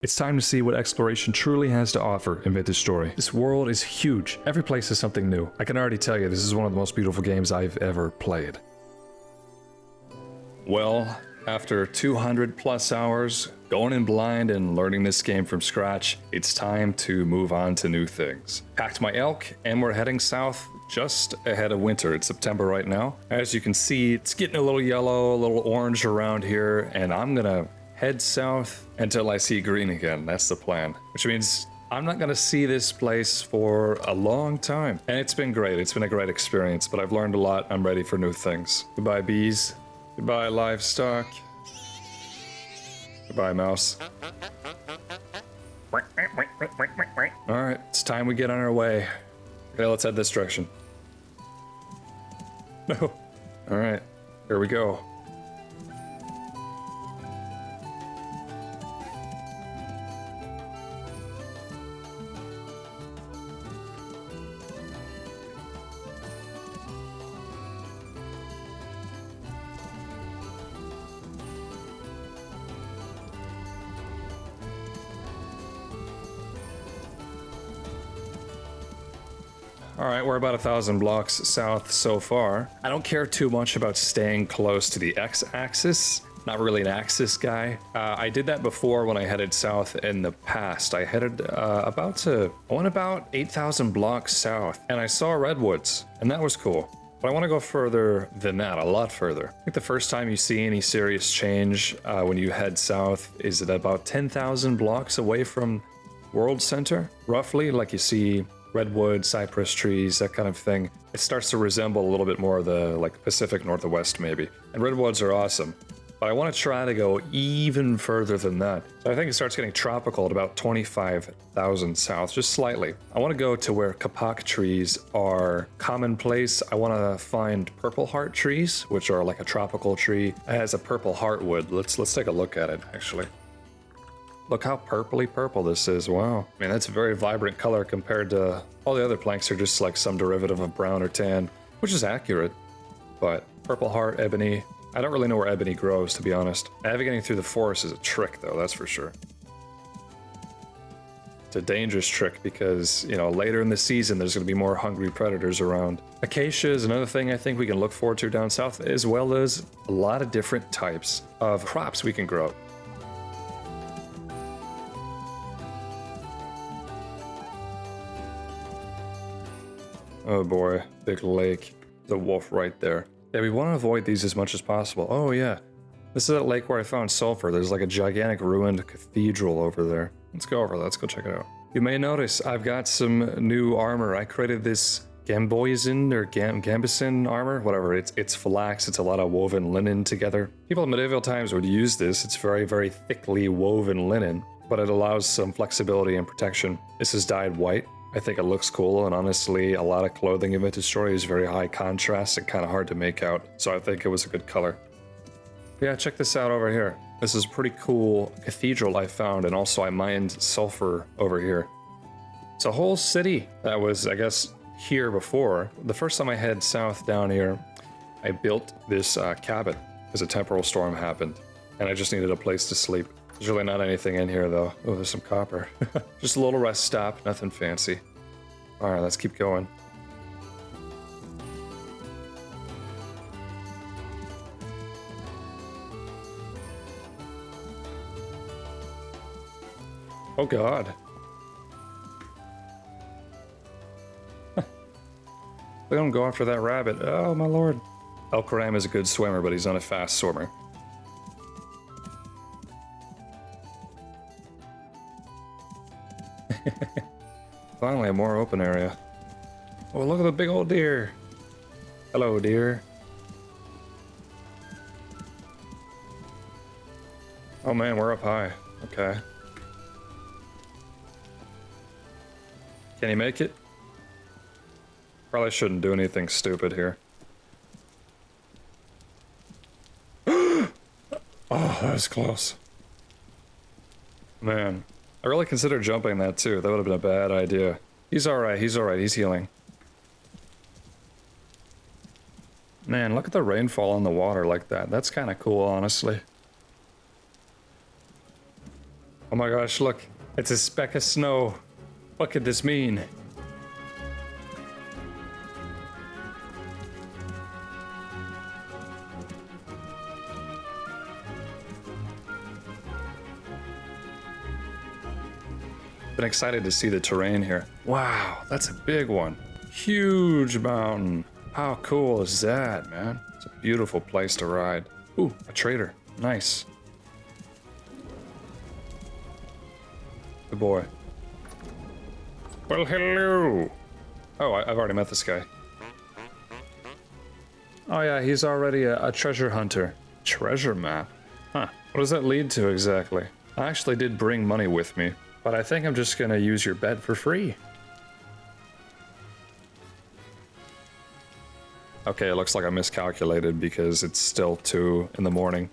It's time to see what exploration truly has to offer in Vintage Story. This world is huge. Every place is something new. I can already tell you this is one of the most beautiful games I've ever played. Well, after 200 plus hours, going in blind and learning this game from scratch, it's time to move on to new things. Packed my elk and we're heading south just ahead of winter. It's September right now. As you can see, it's getting a little yellow, a little orange around here, and I'm gonna head south until I see green again. That's the plan, which means I'm not gonna see this place for a long time. And it's been great. It's been a great experience, but I've learned a lot. I'm ready for new things. Goodbye, bees. Goodbye, livestock. Goodbye, mouse. All right, it's time we get on our way. Okay, let's head this direction. No. All right, here we go. Alright, we're about 1,000 blocks south so far. I don't care too much about staying close to the x-axis. Not really an axis guy. I did that before when I headed south in the past. I headed I went about 8,000 blocks south, and I saw redwoods, and that was cool. But I want to go further than that, a lot further. I think the first time you see any serious change when you head south is at about 10,000 blocks away from World Center, roughly, like you see redwood, cypress trees, that kind of thing. It starts to resemble a little bit more of the Pacific Northwest maybe. And redwoods are awesome. But I want to try to go even further than that. So I think it starts getting tropical at about 25,000 south, just slightly. I want to go to where kapok trees are commonplace. I want to find purple heart trees, which are like a tropical tree. It has a purple heartwood. Let's take a look at it actually. Look how purpley purple this is, wow. I mean, that's a very vibrant color compared to all the other planks are just like some derivative of brown or tan, which is accurate. But purple heart, ebony, I don't really know where ebony grows, to be honest. Navigating through the forest is a trick though, that's for sure. It's a dangerous trick because, you know, later in the season there's going to be more hungry predators around. Acacia is another thing I think we can look forward to down south, as well as a lot of different types of crops we can grow. Oh boy, big lake. The wolf right there. Yeah, we want to avoid these as much as possible. Oh yeah, this is that lake where I found sulfur. There's like a gigantic ruined cathedral over there. Let's go over there, let's go check it out. You may notice I've got some new armor. I created this Gamboyzin or Gambison armor, whatever. It's flax, it's a lot of woven linen together. People in medieval times would use this. It's very, very thickly woven linen, but it allows some flexibility and protection. This is dyed white. I think it looks cool, and honestly, a lot of clothing in Vintage Story is very high contrast and kind of hard to make out, so I think it was a good color. Yeah, check this out over here. This is a pretty cool cathedral I found, and also I mined sulfur over here. It's a whole city that was, I guess, here before. The first time I head south down here, I built this cabin because a temporal storm happened, and I just needed a place to sleep. There's really not anything in here though. Oh, there's some copper. Just a little rest stop, nothing fancy. All right, let's keep going. Oh God. Look at him go after that rabbit. Oh my lord. El Karam is a good swimmer, but he's not a fast swimmer. Finally, a more open area. Oh, look at the big old deer. Hello, deer. Oh man, we're up high. Okay. Can he make it? Probably shouldn't do anything stupid here. Oh, that was close. Man. I really considered jumping that too. That would have been a bad idea. He's alright, he's healing. Man, look at the rainfall on the water like that. That's kind of cool, honestly. Oh my gosh, look. It's a speck of snow. What could this mean? Been excited to see the terrain here. Wow, that's a big one. Huge mountain. How cool is that, man? It's a beautiful place to ride. Ooh, a trader. Nice. Good boy. Well, hello. Oh, I've already met this guy. Oh yeah, he's already a treasure hunter. Treasure map? Huh. What does that lead to exactly? I actually did bring money with me, but I think I'm just gonna use your bed for free. Okay, it looks like I miscalculated because it's still 2 in the morning.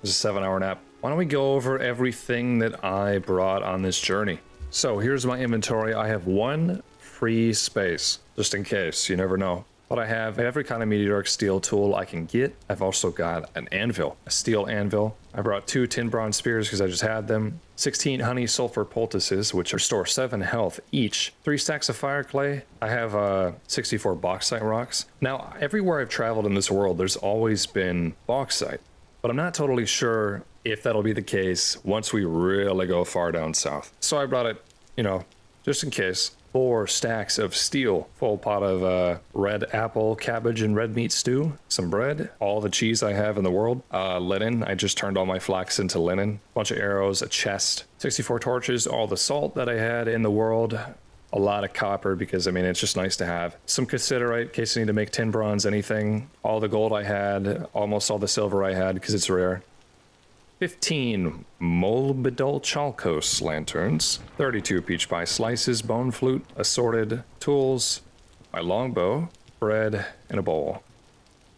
It's a 7-hour nap. Why don't we go over everything that I brought on this journey? So here's my inventory. I have 1 free space, just in case, you never know. But I have every kind of meteoric steel tool I can get. I've also got an anvil, a steel anvil. I brought 2 tin bronze spears because I just had them. 16 honey sulfur poultices, which restore 7 health each. 3 stacks of fire clay. I have 64 bauxite rocks. Now, everywhere I've traveled in this world, there's always been bauxite. But I'm not totally sure if that'll be the case once we really go far down south. So I brought it, you know, just in case. 4 stacks of steel, full pot of red apple, cabbage, and red meat stew, some bread, all the cheese I have in the world, linen, I just turned all my flax into linen, bunch of arrows, a chest, 64 torches, all the salt that I had in the world, a lot of copper because, I mean, it's just nice to have, some cassiterite in case I need to make tin bronze, anything, all the gold I had, almost all the silver I had because it's rare. 15 Molbidol Chalkos lanterns, 32 peach pie slices, bone flute, assorted tools, my longbow, bread, and a bowl.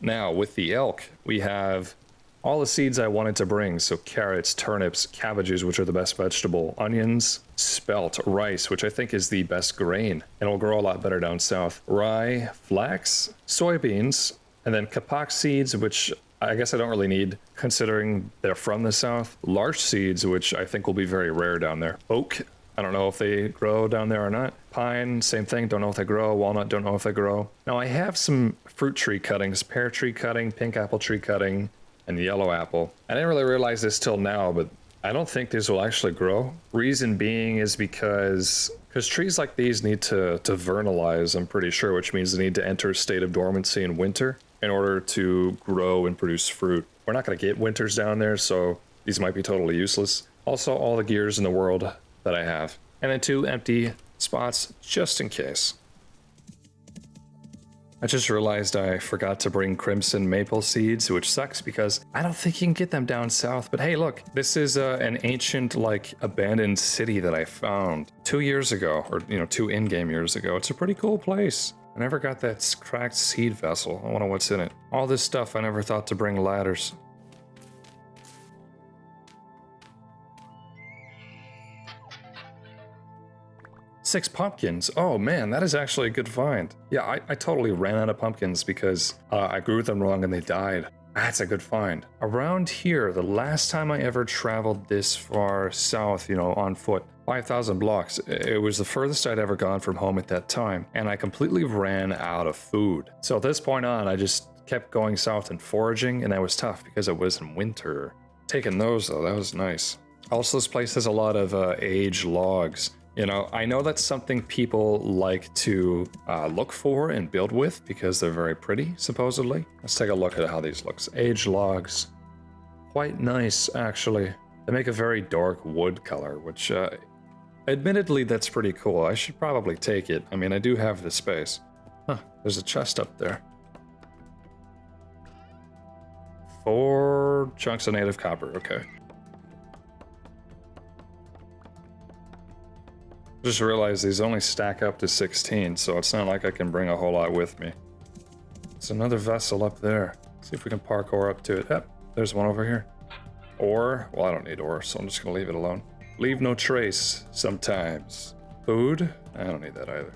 Now, with the elk, we have all the seeds I wanted to bring, so carrots, turnips, cabbages, which are the best vegetable, onions, spelt, rice, which I think is the best grain, and will grow a lot better down south, rye, flax, soybeans, and then kapak seeds, which I guess I don't really need, considering they're from the south. Larch seeds, which I think will be very rare down there. Oak, I don't know if they grow down there or not. Pine, same thing, don't know if they grow. Walnut, don't know if they grow. Now I have some fruit tree cuttings, pear tree cutting, pink apple tree cutting, and yellow apple. I didn't really realize this till now, but I don't think these will actually grow. Reason being is because trees like these need to vernalize, I'm pretty sure, which means they need to enter a state of dormancy in winter in order to grow and produce fruit. We're not going to get winters down there, so these might be totally useless. Also, all the gears in the world that I have. And then 2 empty spots, just in case. I just realized I forgot to bring crimson maple seeds, which sucks because I don't think you can get them down south. But hey, look, this is an ancient, like, abandoned city that I found 2 years ago, or, 2 in-game years ago. It's a pretty cool place. I never got that cracked seed vessel. I wonder what's in it. All this stuff, I never thought to bring ladders. Six pumpkins. Oh man, that is actually a good find. Yeah, I totally ran out of pumpkins because I grew them wrong and they died. That's a good find. Around here, the last time I ever traveled this far south, on foot, 5,000 blocks, it was the furthest I'd ever gone from home at that time, and I completely ran out of food. So at this point on, I just kept going south and foraging, and that was tough because it was in winter. Taking those though, that was nice. Also, this place has a lot of aged logs. I know that's something people like to look for and build with because they're very pretty, supposedly. Let's take a look at how these looks. Aged logs. Quite nice, actually. They make a very dark wood color, which, admittedly, that's pretty cool. I should probably take it. I mean, I do have the space. Huh, there's a chest up there. 4 chunks of native copper, okay. Just realized these only stack up to 16, so it's not like I can bring a whole lot with me. There's another vessel up there. See if we can parkour up to it. Yep, there's one over here. Ore? Well, I don't need ore, so I'm just gonna leave it alone. Leave no trace, sometimes. Food? I don't need that either.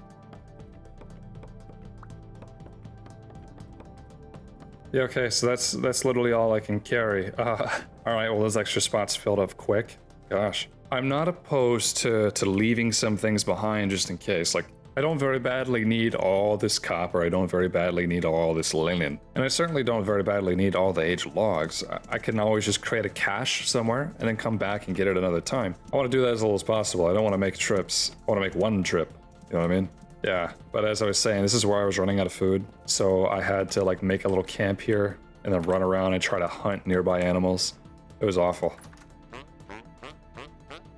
Yeah, okay, so that's literally all I can carry. Alright, well those extra spots filled up quick. Gosh. I'm not opposed to leaving some things behind just in case. Like, I don't very badly need all this copper. I don't very badly need all this linen. And I certainly don't very badly need all the aged logs. I can always just create a cache somewhere and then come back and get it another time. I want to do that as little as possible. I don't want to make trips. I want to make one trip. You know what I mean? Yeah, but as I was saying, this is where I was running out of food. So I had to like make a little camp here and then run around and try to hunt nearby animals. It was awful.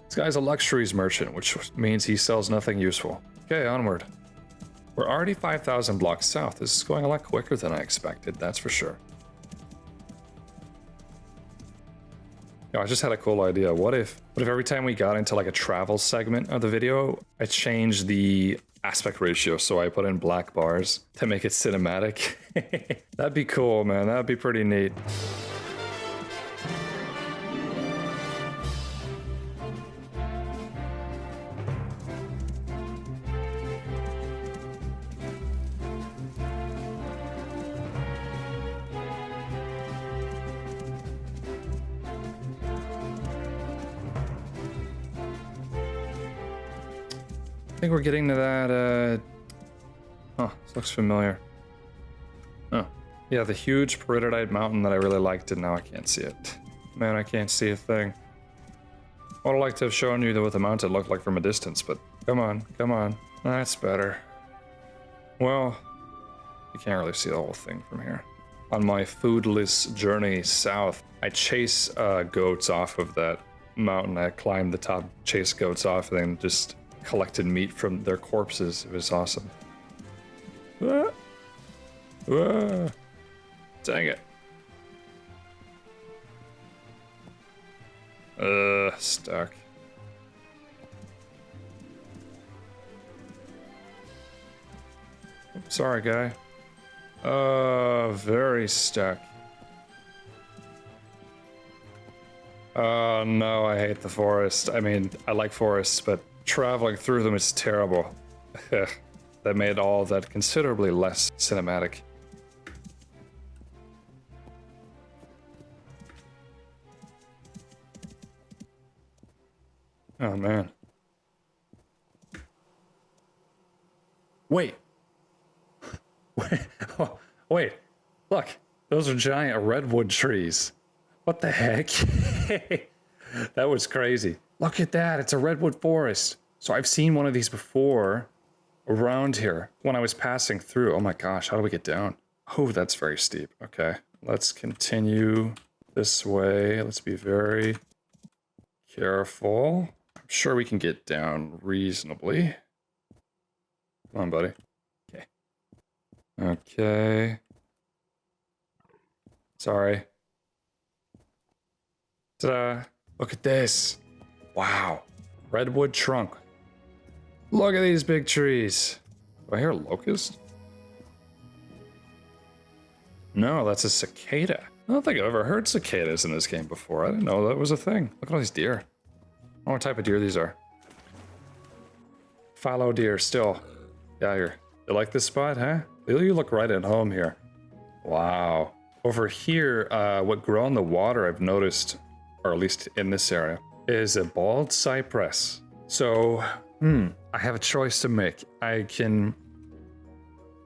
This guy's a luxuries merchant, which means he sells nothing useful. Okay, onward. We're already 5,000 blocks south. This is going a lot quicker than I expected, that's for sure. You know, I just had a cool idea. What if every time we got into like a travel segment of the video, I changed the aspect ratio, so I put in black bars to make it cinematic? That'd be cool, man. That'd be pretty neat. I think we're getting to that, oh, this looks familiar. Oh, yeah, the huge peridotite mountain that I really liked, and now I can't see it. Man, I can't see a thing. I would like to have shown you what the mountain looked like from a distance, but come on, come on. That's better. Well, you can't really see the whole thing from here. On my foodless journey south, I chase goats off of that mountain. I climbed the top, chase goats off, and then just collected meat from their corpses. It was awesome. Ah. Ah. Dang it. Stuck. Sorry, guy. Very stuck. Oh no, I hate the forest. I mean, I like forests, but traveling through them is terrible. That made all of that considerably less cinematic. Oh man. Wait. Wait. Look, those are giant redwood trees. What the heck? That was crazy. Look at that, it's a redwood forest. So I've seen one of these before around here when I was passing through. Oh my gosh, how do we get down? Oh, that's very steep. Okay, let's continue this way. Let's be very careful. I'm sure we can get down reasonably. Come on, buddy. Okay. Okay. Sorry. Ta-da. Look at this. Wow. Redwood trunk. Look at these big trees. Do I hear a locust? No, that's a cicada. I don't think I've ever heard cicadas in this game before. I didn't know that was a thing. Look at all these deer. I don't know what type of deer these are. Fallow deer still. Yeah, here. You like this spot, huh? You look right at home here. Wow. Over here, what grow in the water I've noticed, or at least in this area, is a bald cypress. So, I have a choice to make. I can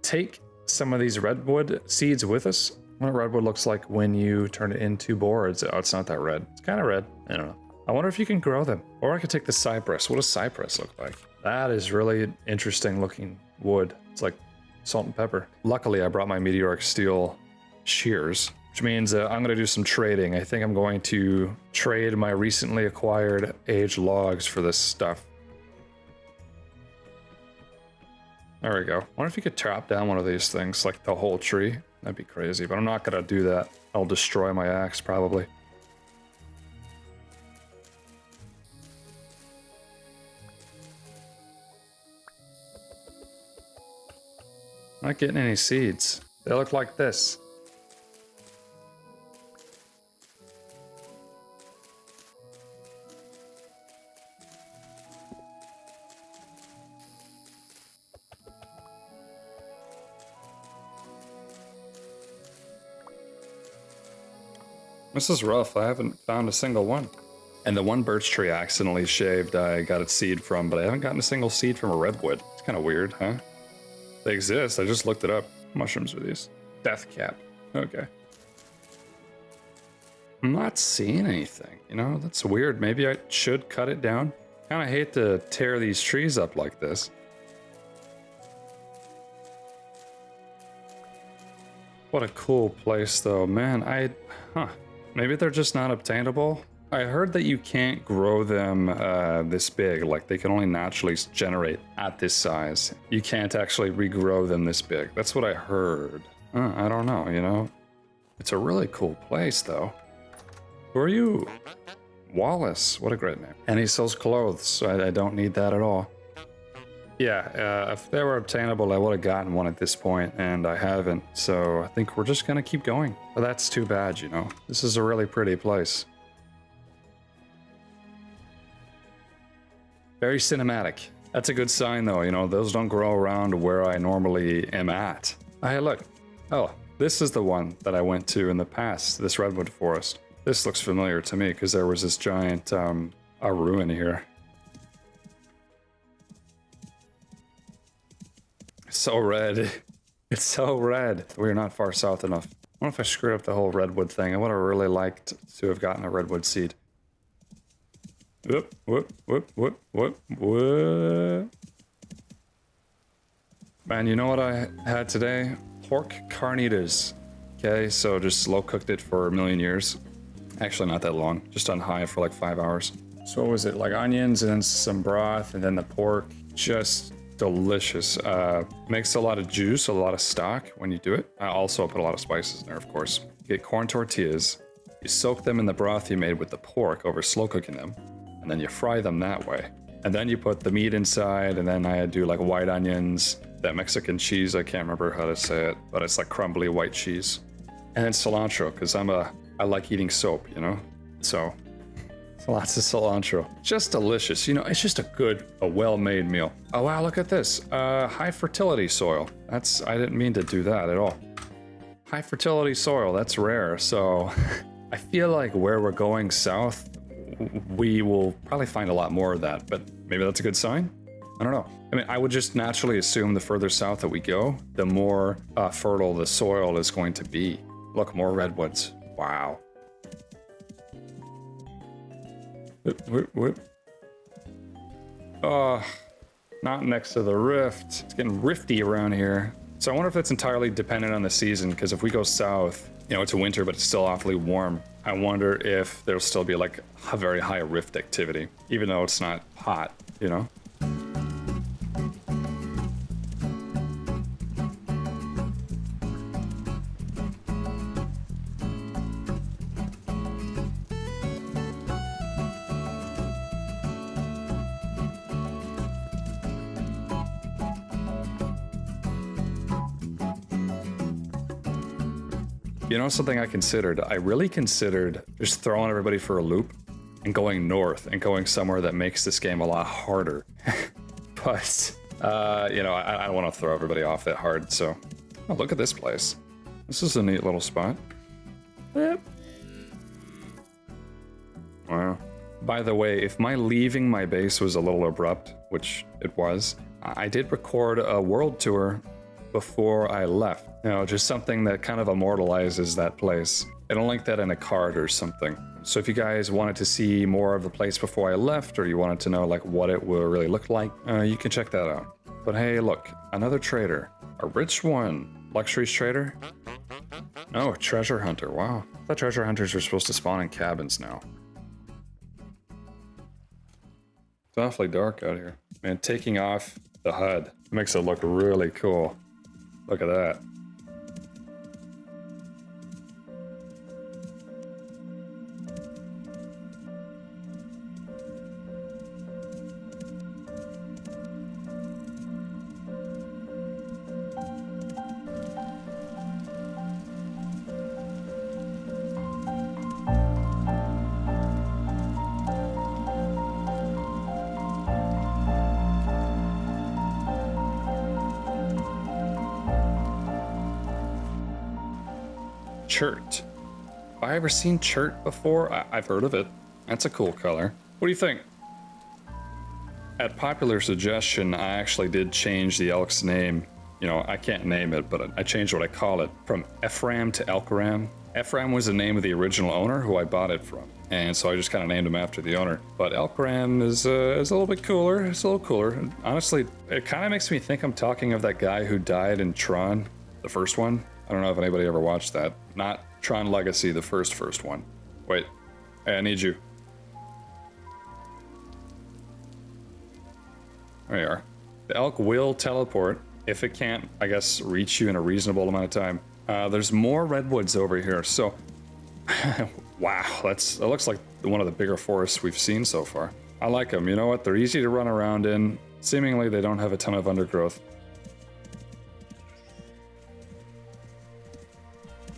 take some of these redwood seeds with us. What redwood looks like when you turn it into boards. Oh, it's not that red. It's kind of red. I don't know. I wonder if you can grow them. Or I could take the cypress. What does cypress look like? That is really interesting looking wood. It's like salt and pepper. Luckily, I brought my meteoric steel shears, which means I'm going to do some trading. I think I'm going to trade my recently acquired aged logs for this stuff. There we go. I wonder if you could chop down one of these things, like the whole tree. That'd be crazy, but I'm not going to do that. I'll destroy my axe, probably. Not getting any seeds. They look like this. This is rough. I haven't found a single one. And the one birch tree I accidentally shaved, I got its seed from, but I haven't gotten a single seed from a redwood. It's kind of weird, huh? They exist. I just looked it up. Mushrooms are these. Death cap. Okay. I'm not seeing anything, you know? That's weird. Maybe I should cut it down. Kind of hate to tear these trees up like this. What a cool place, though. Man, maybe they're just not obtainable. I heard that you can't grow them this big. Like, they can only naturally generate at this size. You can't actually regrow them this big. That's what I heard. I don't know, you know? It's a really cool place, though. Who are you? Wallace. What a great name. And he sells clothes, so I don't need that at all. Yeah, if they were obtainable, I would have gotten one at this point, and I haven't. So I think we're just going to keep going. But that's too bad, you know? This is a really pretty place. Very cinematic. That's a good sign, though. You know, those don't grow around where I normally am at. Hey, look. Oh, this is the one that I went to in the past, this redwood forest. This looks familiar to me because there was this giant a ruin here. It's so red. It's so red. We're not far south enough. I wonder if I screwed up the whole redwood thing. I would have really liked to have gotten a redwood seed. Whoop, whoop, whoop, whoop, whoop, whoop. Man, you know what I had today? Pork carnitas. Okay, so just slow cooked it for a million years. Actually, not that long. Just on high for like 5 hours. So what was it? Like onions and then some broth and then the pork. Just delicious. Makes a lot of juice, a lot of stock when you do it. I also put a lot of spices in there, of course. You get corn tortillas. You soak them in the broth you made with the pork over slow cooking them. And then you fry them that way. And then you put the meat inside, and then I do like white onions, that Mexican cheese, I can't remember how to say it, but it's like crumbly white cheese. And then cilantro, because I like eating soap, you know? So, lots of cilantro. Just delicious. You know, it's just a well-made meal. Oh, wow, look at this. High fertility soil. I didn't mean to do that at all. High fertility soil, that's rare. So, I feel like where we're going south, we will probably find a lot more of that, but maybe that's a good sign? I don't know. I mean, I would just naturally assume the further south that we go, the more fertile the soil is going to be. Look, more redwoods. Wow. Whoop, whoop, whoop. Oh, not next to the rift. It's getting rifty around here. So I wonder if it's entirely dependent on the season, because if we go south, you know, it's a winter, but it's still awfully warm. I wonder if there'll still be like a very high rift activity, even though it's not hot, you know? You know something I considered? I really considered just throwing everybody for a loop and going north and going somewhere that makes this game a lot harder. But, you know, I don't want to throw everybody off that hard, so... Oh, look at this place. This is a neat little spot. Yep. Wow. By the way, if my leaving my base was a little abrupt, which it was, I did record a world tour before I left. You know, just something that kind of immortalizes that place. It'll link that in a card or something. So if you guys wanted to see more of the place before I left, or you wanted to know like what it will really look like, you can check that out. But hey, look, another trader. A rich one. Luxuries trader? Oh, treasure hunter. Wow. I thought treasure hunters are supposed to spawn in cabins now. It's awfully dark out here. Man, taking off the HUD makes it look really cool. Look at that. Chert. Have I ever seen chert before? I've heard of it. That's a cool color. What do you think? At popular suggestion, I actually did change the elk's name. You know, I can't name it, but I changed what I call it from Ephraim to Elkram. Ephraim was the name of the original owner who I bought it from, and so I just kind of named him after the owner. But Elkram is a little bit cooler. It's a little cooler. And honestly, it kind of makes me think I'm talking of that guy who died in Tron, the first one. I don't know if anybody ever watched that. Not Tron Legacy, the first one. Wait, hey, I need you. There you are. The elk will teleport. If it can't, I guess, reach you in a reasonable amount of time. There's more redwoods over here, so... wow, it looks like one of the bigger forests we've seen so far. I like them. You know what? They're easy to run around in. Seemingly, they don't have a ton of undergrowth.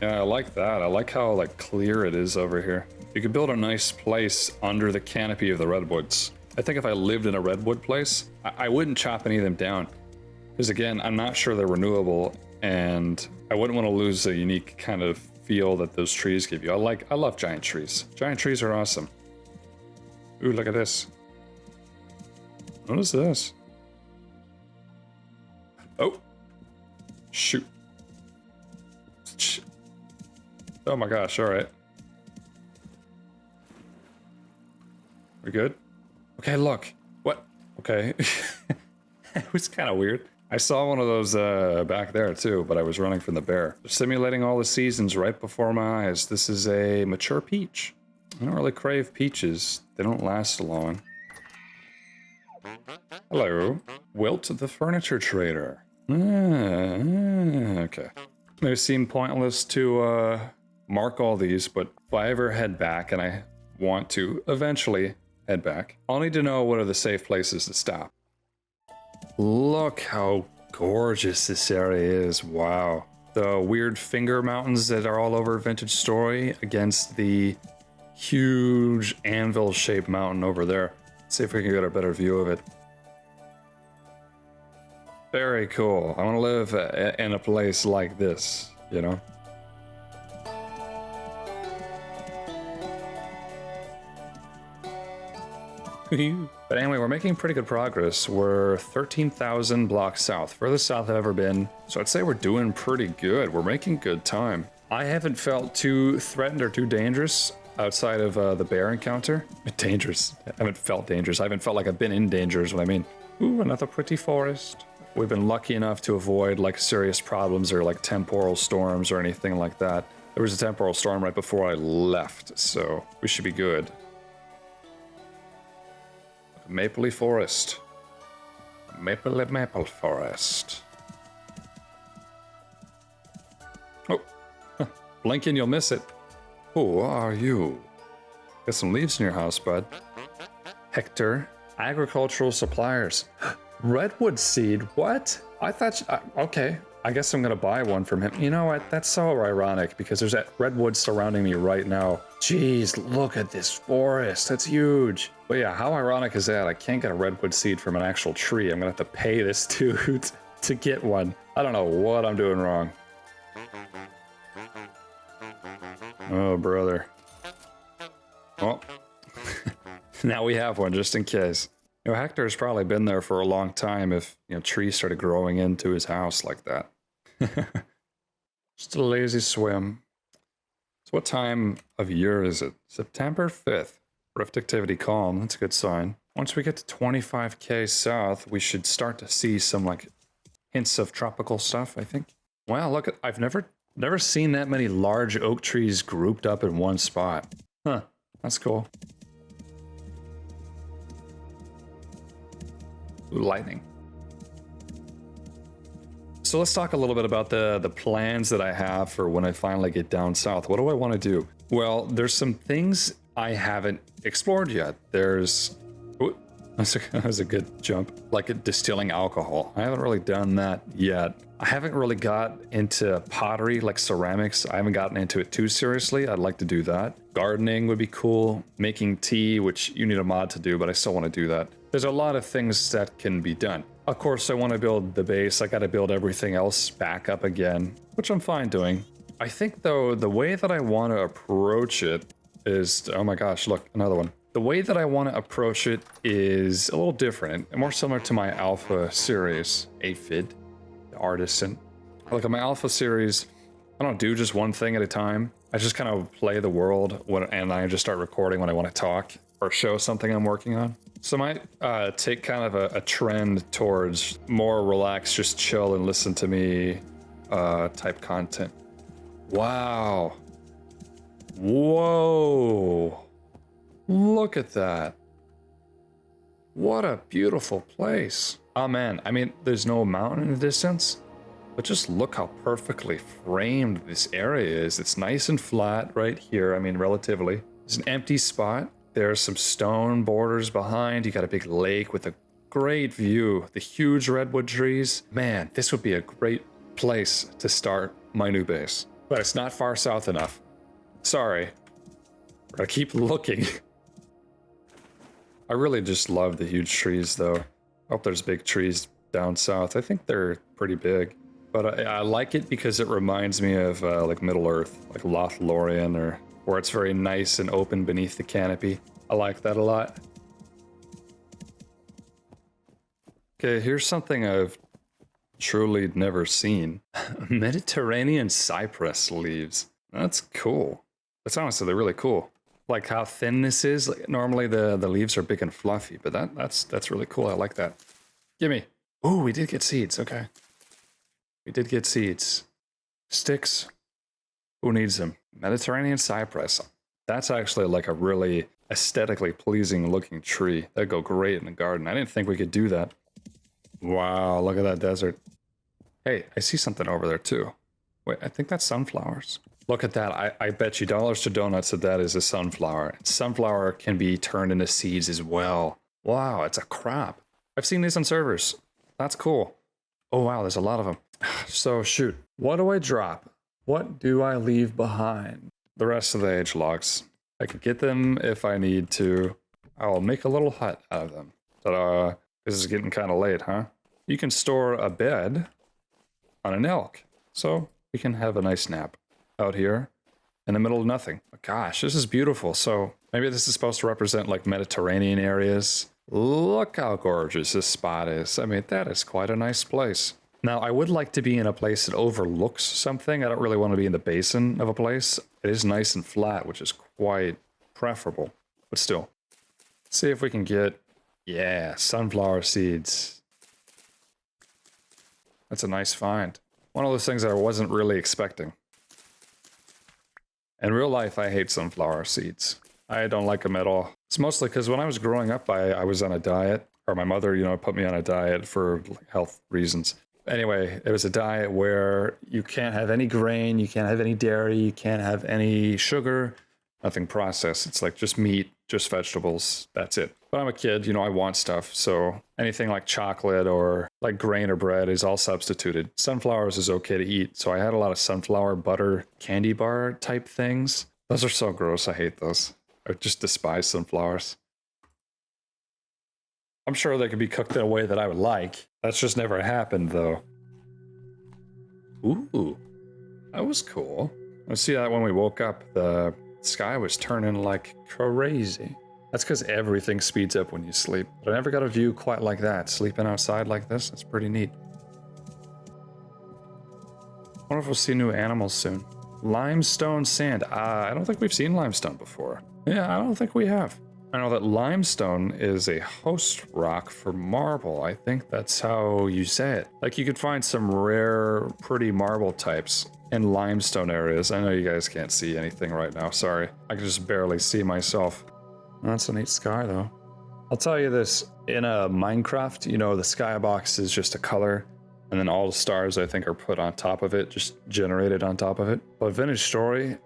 Yeah, I like that. I like how, like, clear it is over here. You could build a nice place under the canopy of the redwoods. I think if I lived in a redwood place, I wouldn't chop any of them down. Because again, I'm not sure they're renewable, and I wouldn't want to lose the unique kind of feel that those trees give you. I love giant trees. Giant trees are awesome. Ooh, look at this. What is this? Oh. Shoot. Oh my gosh, alright. We good? Okay, look. What? Okay. It was kind of weird. I saw one of those back there too, but I was running from the bear. They're simulating all the seasons right before my eyes. This is a mature peach. I don't really crave peaches. They don't last long. Hello. Wilt the furniture trader. Okay. It may seem pointless to mark all these, but if I ever head back, and I want to eventually head back, I'll need to know what are the safe places to stop. Look how gorgeous this area is. Wow. The weird finger mountains that are all over Vintage Story against the huge anvil-shaped mountain over there. Let's see if we can get a better view of it. Very cool. I want to live in a place like this, you know? But anyway, we're making pretty good progress. We're 13,000 blocks south, furthest south I've ever been. So I'd say we're doing pretty good. We're making good time. I haven't felt too threatened or too dangerous outside of the bear encounter. Dangerous. I haven't felt dangerous. I haven't felt like I've been in danger is what I mean. Ooh, another pretty forest. We've been lucky enough to avoid like serious problems or like temporal storms or anything like that. There was a temporal storm right before I left, so we should be good. Mapley Forest. Maple Forest. Oh, blink and you'll miss it. Who are you? Got some leaves in your house, bud. Hector. Agricultural suppliers. Redwood seed, what? I thought, okay. I guess I'm gonna buy one from him. You know what? That's so ironic because there's that redwood surrounding me right now. Jeez, look at this forest. That's huge. But yeah, how ironic is that? I can't get a redwood seed from an actual tree. I'm gonna have to pay this dude to get one. I don't know what I'm doing wrong. Oh, brother. Well, now we have one just in case. You know, Hector's probably been there for a long time if, you know, trees started growing into his house like that. Just a lazy swim. So what time of year is it? September 5th. Rift activity calm. That's a good sign. Once we get to 25k south, we should start to see some, like, hints of tropical stuff, I think. Wow, look at... I've never seen that many large oak trees grouped up in one spot. Huh. That's cool. Lightning. So let's talk a little bit about the plans that I have for when I finally get down south. What do I want to do? Well, there's some things I haven't explored yet. There's... Ooh, that was a good jump. Like distilling alcohol. I haven't really done that yet. I haven't really got into pottery, like ceramics. I haven't gotten into it too seriously. I'd like to do that. Gardening would be cool. Making tea, which you need a mod to do, but I still want to do that. There's a lot of things that can be done. Of course, I want to build the base. I got to build everything else back up again, which I'm fine doing. I think, though, the way that I want to approach it is, oh my gosh, look, another one. The way that I want to approach it is a little different and more similar to my alpha series, Aphid, the artisan. Like on my alpha series, I don't do just one thing at a time. I just kind of play the world and I just start recording when I want to talk or show something I'm working on. So I might take kind of a trend towards more relaxed, just chill and listen to me type content. Wow. Whoa. Look at that. What a beautiful place. Oh man, I mean, there's no mountain in the distance, but just look how perfectly framed this area is. It's nice and flat right here. I mean, relatively. There's an empty spot. There's some stone borders behind. You got a big lake with a great view. The huge redwood trees. Man, this would be a great place to start my new base. But it's not far south enough. Sorry. We're gonna keep looking. I really just love the huge trees though. I hope there's big trees down south. I think they're pretty big. But I like it because it reminds me of like Middle Earth, like Lothlorien, or where it's very nice and open beneath the canopy. I like that a lot. Okay, here's something I've truly never seen. Mediterranean cypress leaves. That's cool. That's honestly, they're really cool. Like how thin this is. Like, normally the leaves are big and fluffy, but that's really cool. I like that. Gimme. Oh, we did get seeds. Okay. We did get seeds. Sticks. Who needs them? Mediterranean cypress. That's actually like a really aesthetically pleasing looking tree. That'd go great in the garden. I didn't think we could do that. Wow, look at that desert. Hey, I see something over there too. Wait, I think that's sunflowers. Look at that. I bet you dollars to donuts that is a sunflower. Sunflower can be turned into seeds as well. Wow, it's a crop. I've seen these on servers. That's cool. Oh wow, there's a lot of them. So shoot, what do I drop? What do I leave behind? The rest of the age logs. I could get them if I need to. I'll make a little hut out of them. But this is getting kind of late, huh? You can store a bed on an elk. So we can have a nice nap out here in the middle of nothing. Gosh, this is beautiful. So maybe this is supposed to represent like Mediterranean areas. Look how gorgeous this spot is. I mean, that is quite a nice place. Now, I would like to be in a place that overlooks something. I don't really want to be in the basin of a place. It is nice and flat, which is quite preferable. But still, see if we can get, yeah, sunflower seeds. That's a nice find. One of those things that I wasn't really expecting. In real life, I hate sunflower seeds. I don't like them at all. It's mostly because when I was growing up, I was on a diet, or my mother, put me on a diet for health reasons. Anyway, it was a diet where you can't have any grain, you can't have any dairy, you can't have any sugar, nothing processed. It's like just meat, just vegetables, that's it. But I'm a kid, I want stuff, so anything like chocolate or like grain or bread is all substituted. Sunflowers is okay to eat, so I had a lot of sunflower butter candy bar type things. Those are so gross, I hate those. I just despise sunflowers. I'm sure they could be cooked in a way that I would like. That's just never happened, though. Ooh, that was cool. I see that when we woke up, the sky was turning like crazy. That's because everything speeds up when you sleep. But I never got a view quite like that. Sleeping outside like this, that's pretty neat. I wonder if we'll see new animals soon. Limestone sand. I don't think we've seen limestone before. Yeah, I don't think we have. I know that limestone is a host rock for marble. I think that's how you say it. Like you could find some rare, pretty marble types in limestone areas. I know you guys can't see anything right now. Sorry. I can just barely see myself. That's a neat sky though. I'll tell you this, in a Minecraft, the skybox is just a color and then all the stars I think are put on top of it, just generated on top of it. But Vintage Story,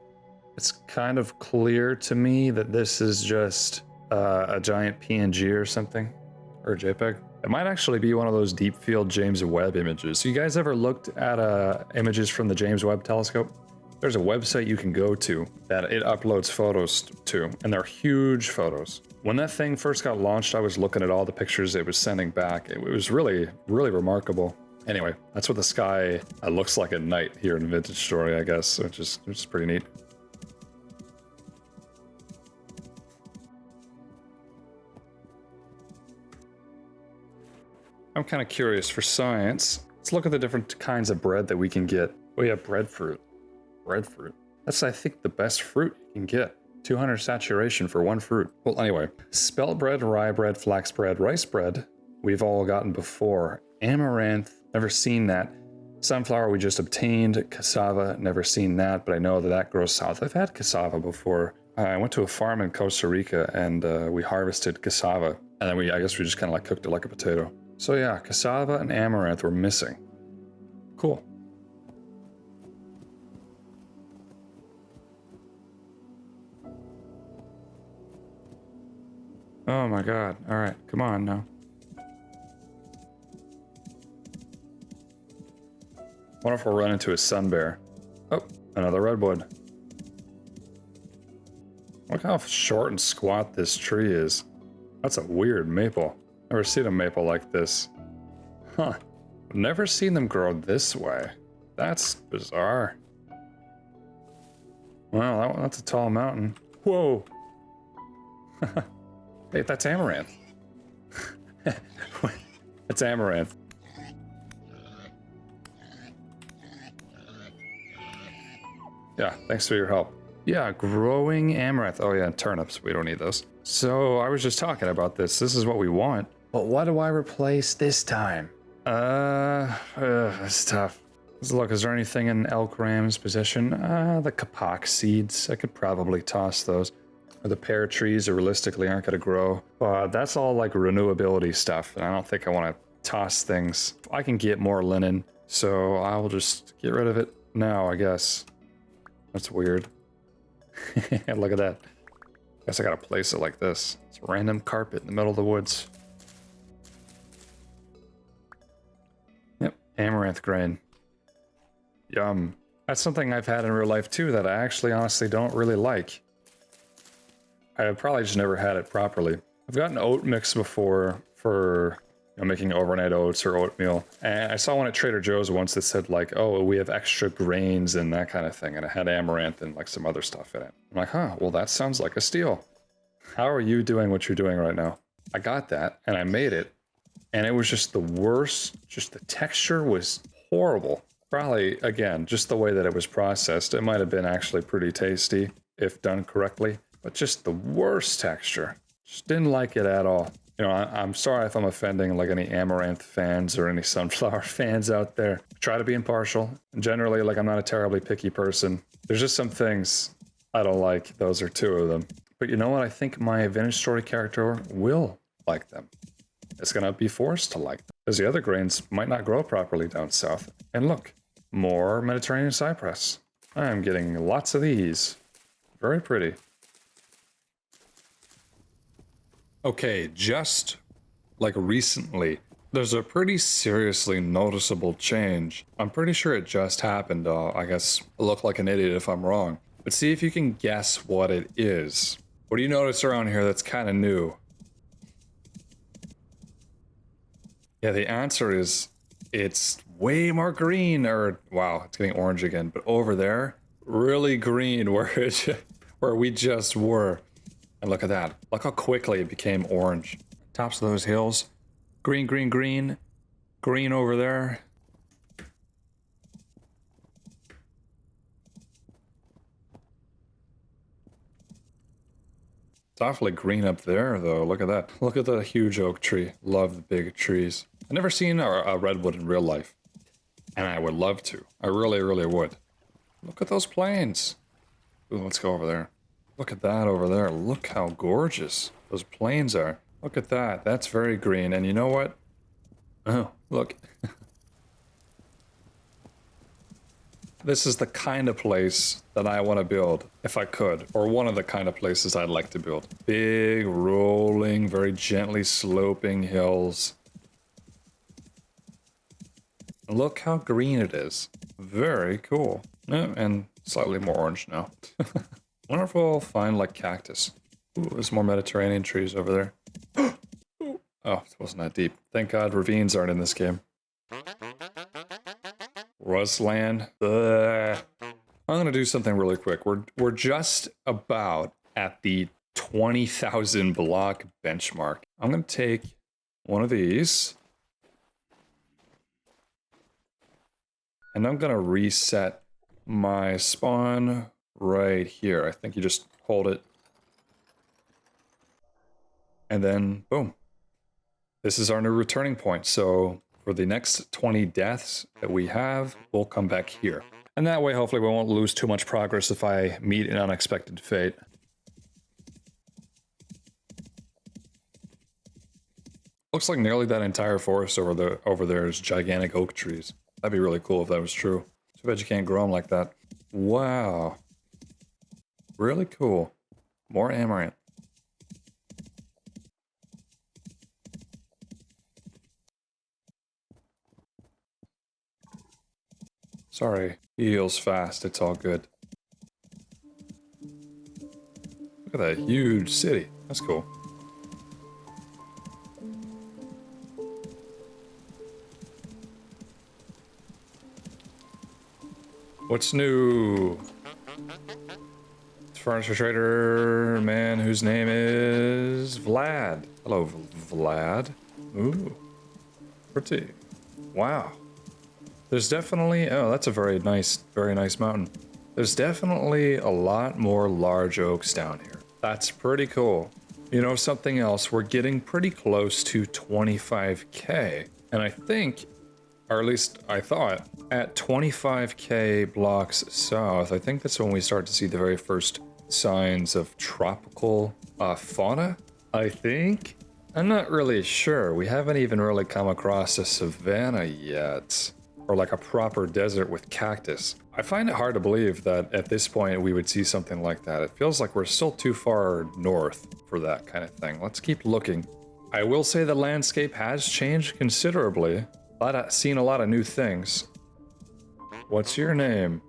it's kind of clear to me that this is just a giant PNG or something, or a JPEG. It might actually be one of those deep field James Webb images. You guys ever looked at images from the James Webb telescope? There's a website you can go to that it uploads photos to, and they're huge photos. When that thing first got launched, I was looking at all the pictures it was sending back. It was really, really remarkable. Anyway, that's what the sky looks like at night here in Vintage Story, I guess, which is pretty neat. I'm kind of curious for science. Let's look at the different kinds of bread that we can get. Oh yeah, breadfruit. Breadfruit. That's, I think, the best fruit you can get. 200 saturation for one fruit. Well, anyway, spelt bread, rye bread, flax bread, rice bread, we've all gotten before. Amaranth, never seen that. Sunflower we just obtained. Cassava, never seen that, but I know that that grows south. I've had cassava before. I went to a farm in Costa Rica and we harvested cassava. And then I guess we just kind of like cooked it like a potato. So yeah, cassava and amaranth were missing. Cool. Oh my god. All right, come on now. What if we'll run into a sun bear? Oh, another redwood. Look how short and squat this tree is. That's a weird maple. Never seen a maple like this. Huh. Never seen them grow this way. That's bizarre. Well, that's a tall mountain. Whoa. Hey, that's amaranth. That's amaranth. Yeah, thanks for your help. Yeah, growing amaranth. Oh yeah, turnips. We don't need those. So I was just talking about this. This is what we want. But what do I replace this time? It's tough. Let's look, is there anything in Elk Ram's possession? The kapak seeds. I could probably toss those. Or the pear trees realistically aren't going to grow. That's all like renewability stuff, and I don't think I want to toss things. I can get more linen, so I'll just get rid of it now, I guess. That's weird. Look at that. Guess I gotta place it like this. It's a random carpet in the middle of the woods. Yep, amaranth grain. Yum. That's something I've had in real life too that I actually honestly don't really like. I've probably just never had it properly. I've gotten oat mix before for making overnight oats or oatmeal. And I saw one at Trader Joe's once that said like, oh, we have extra grains and that kind of thing. And it had amaranth and like some other stuff in it. I'm like, huh, well, that sounds like a steal. How are you doing what you're doing right now? I got that and I made it. And it was just the worst. Just the texture was horrible. Probably, again, just the way that it was processed. It might have been actually pretty tasty if done correctly. But just the worst texture. Just didn't like it at all. I'm sorry if I'm offending like any amaranth fans or any sunflower fans out there. I try to be impartial. Generally, like I'm not a terribly picky person. There's just some things I don't like. Those are two of them. But you know what? I think my vintage story character will like them. It's going to be forced to like them. Because the other grains might not grow properly down south. And look, more Mediterranean cypress. I am getting lots of these. Very pretty. Okay, just like recently, there's a pretty seriously noticeable change. I'm pretty sure it just happened. I guess I look like an idiot if I'm wrong. But see if you can guess what it is. What do you notice around here that's kind of new? Yeah, the answer is it's way more green, or wow, it's getting orange again. But over there, really green where we just were. And look at that. Look how quickly it became orange. Tops of those hills. Green, green, green. Green over there. It's awfully green up there, though. Look at that. Look at the huge oak tree. Love the big trees. I've never seen a redwood in real life. And I would love to. I really, really would. Look at those plains. Ooh, let's go over there. Look at that over there. Look how gorgeous those plains are. Look at that. That's very green. And you know what? Oh, look. This is the kind of place that I want to build, if I could. Or one of the kind of places I'd like to build. Big, rolling, very gently sloping hills. Look how green it is. Very cool. Oh, and slightly more orange now. Wonder if we'll find like cactus. Ooh, there's more Mediterranean trees over there. Oh, it wasn't that deep. Thank God ravines aren't in this game. Rustland. Ugh. I'm gonna do something really quick. We're just about at the 20,000 block benchmark. I'm gonna take one of these And I'm gonna reset my spawn right here. I think you just hold it. And then, boom. This is our new returning point. So for the next 20 deaths that we have, we'll come back here. And that way, hopefully, we won't lose too much progress if I meet an unexpected fate. Looks like nearly that entire forest over there is gigantic oak trees. That'd be really cool if that was true. Too bad you can't grow them like that. Wow. Really cool. More amaranth. Sorry, he heals fast. It's all good. Look at that huge city. That's cool. What's new? Furniture trader man whose name is Vlad. Hello, Vlad. Ooh, pretty. Wow. There's definitely, oh, that's a very nice mountain. There's definitely a lot more large oaks down here. That's pretty cool. You know something else? We're getting pretty close to 25k. And I think, or at least I thought, at 25k blocks south, I think that's when we start to see the very first signs of tropical fauna, I think. I'm not really sure. We haven't even really come across a savanna yet. Or like a proper desert with cactus. I find it hard to believe that at this point we would see something like that. It feels like we're still too far north for that kind of thing. Let's keep looking. I will say the landscape has changed considerably. Seen a lot of new things. What's your name?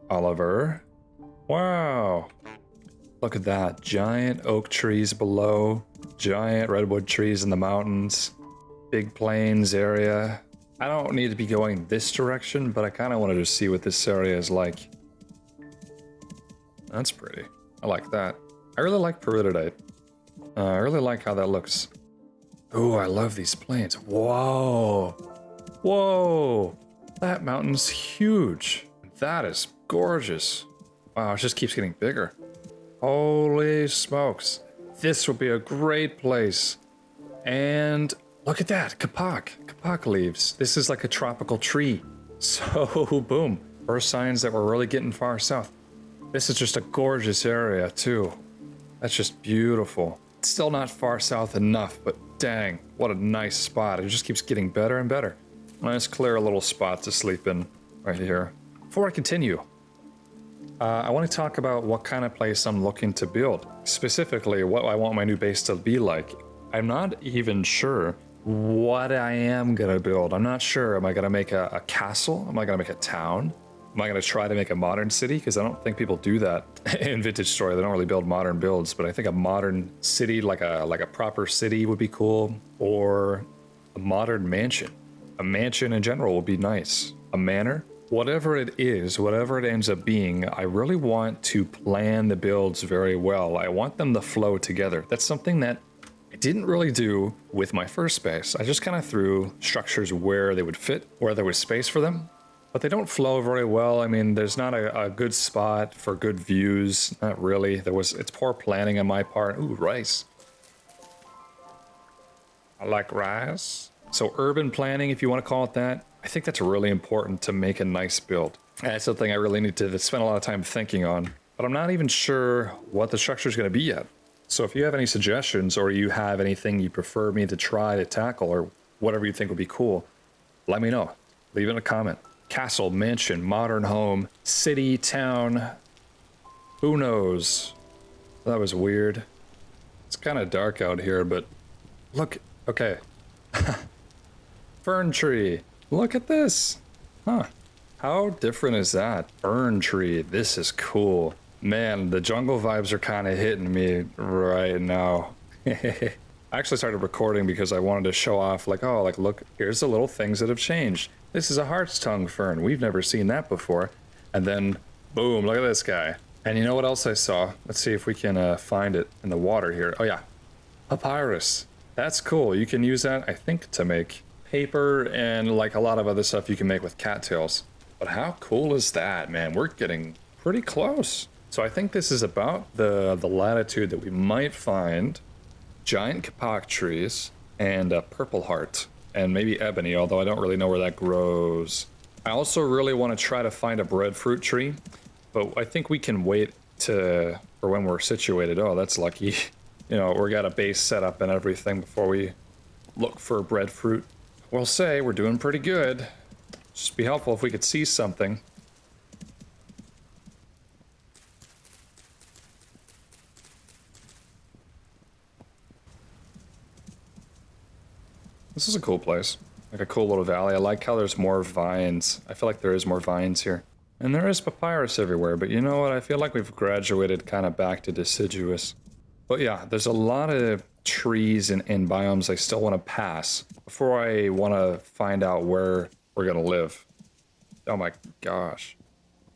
Oliver? Wow. Look at that. Giant oak trees below. Giant redwood trees in the mountains. Big plains area. I don't need to be going this direction, but I kind of wanted to see what this area is like. That's pretty. I like that. I really like peridotite. I really like how that looks. Ooh, I love these plains. Whoa. Whoa. That mountain's huge. That is gorgeous. Wow, it just keeps getting bigger. Holy smokes. This would be a great place. And look at that, kapok leaves. This is like a tropical tree. So, boom. First signs that we're really getting far south. This is just a gorgeous area, too. That's just beautiful. It's still not far south enough, but dang, what a nice spot. It just keeps getting better and better. Nice clear little spot to sleep in right here. Before I continue, I want to talk about what kind of place I'm looking to build. Specifically, what I want my new base to be like. I'm not even sure what I am gonna build. I'm not sure. Am I gonna make a castle? Am I gonna make a town? Am I gonna try to make a modern city? Because I don't think people do that in Vintage Story. They don't really build modern builds, but I think a modern city, like a proper city, would be cool. Or a modern mansion. A mansion in general would be nice. A manor. Whatever it is, whatever it ends up being, I really want to plan the builds very well. I want them to flow together. That's something that I didn't really do with my first base. I just kind of threw structures where they would fit, where there was space for them, but they don't flow very well. I mean, there's not a good spot for good views. Not really. It's poor planning on my part. Ooh, rice. I like rice. So urban planning, if you want to call it that, I think that's really important to make a nice build. And that's something I really need to spend a lot of time thinking on, but I'm not even sure what the structure is going to be yet. So if you have any suggestions or you have anything you prefer me to try to tackle or whatever you think would be cool, let me know. Leave it in a comment. Castle, mansion, modern home, city, town. Who knows? That was weird. It's kind of dark out here, but look. Okay. Fern tree. Look at this. Huh. How different is that? Fern tree. This is cool. Man, the jungle vibes are kind of hitting me right now. I actually started recording because I wanted to show off, like, oh, like, look, here's the little things that have changed. This is a hart's tongue fern. We've never seen that before. And then, boom, look at this guy. And you know what else I saw? Let's see if we can find it in the water here. Oh, yeah. Papyrus. That's cool. You can use that, I think, to make paper and, like, a lot of other stuff you can make with cattails. But how cool is that, man? We're getting pretty close. So I think this is about the latitude that we might find giant kapok trees and a purple heart and maybe ebony, although I don't really know where that grows. I also really want to try to find a breadfruit tree, but I think we can wait for when we're situated. Oh, that's lucky. You know, we got a base set up and everything before we look for breadfruit. We'll say we're doing pretty good. Just be helpful if we could see something. This is a cool place. Like a cool little valley. I like how there's more vines. I feel like there is more vines here. And there is papyrus everywhere, but you know what? I feel like we've graduated kind of back to deciduous. But yeah, there's a lot of trees and biomes I still want to pass before I want to find out where we're going to live. Oh my gosh.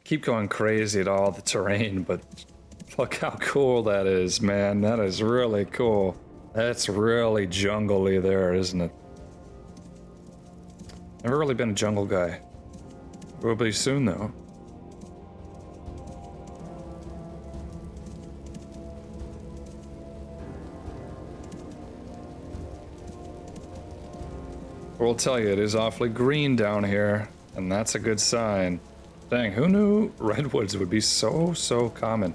Keep going crazy at all the terrain, but look how cool that is, man. That is really cool. That's really jungly there, isn't it? Never really been a jungle guy. Will be soon, though. We'll tell you, it is awfully green down here, and that's a good sign. Dang, who knew redwoods would be so common?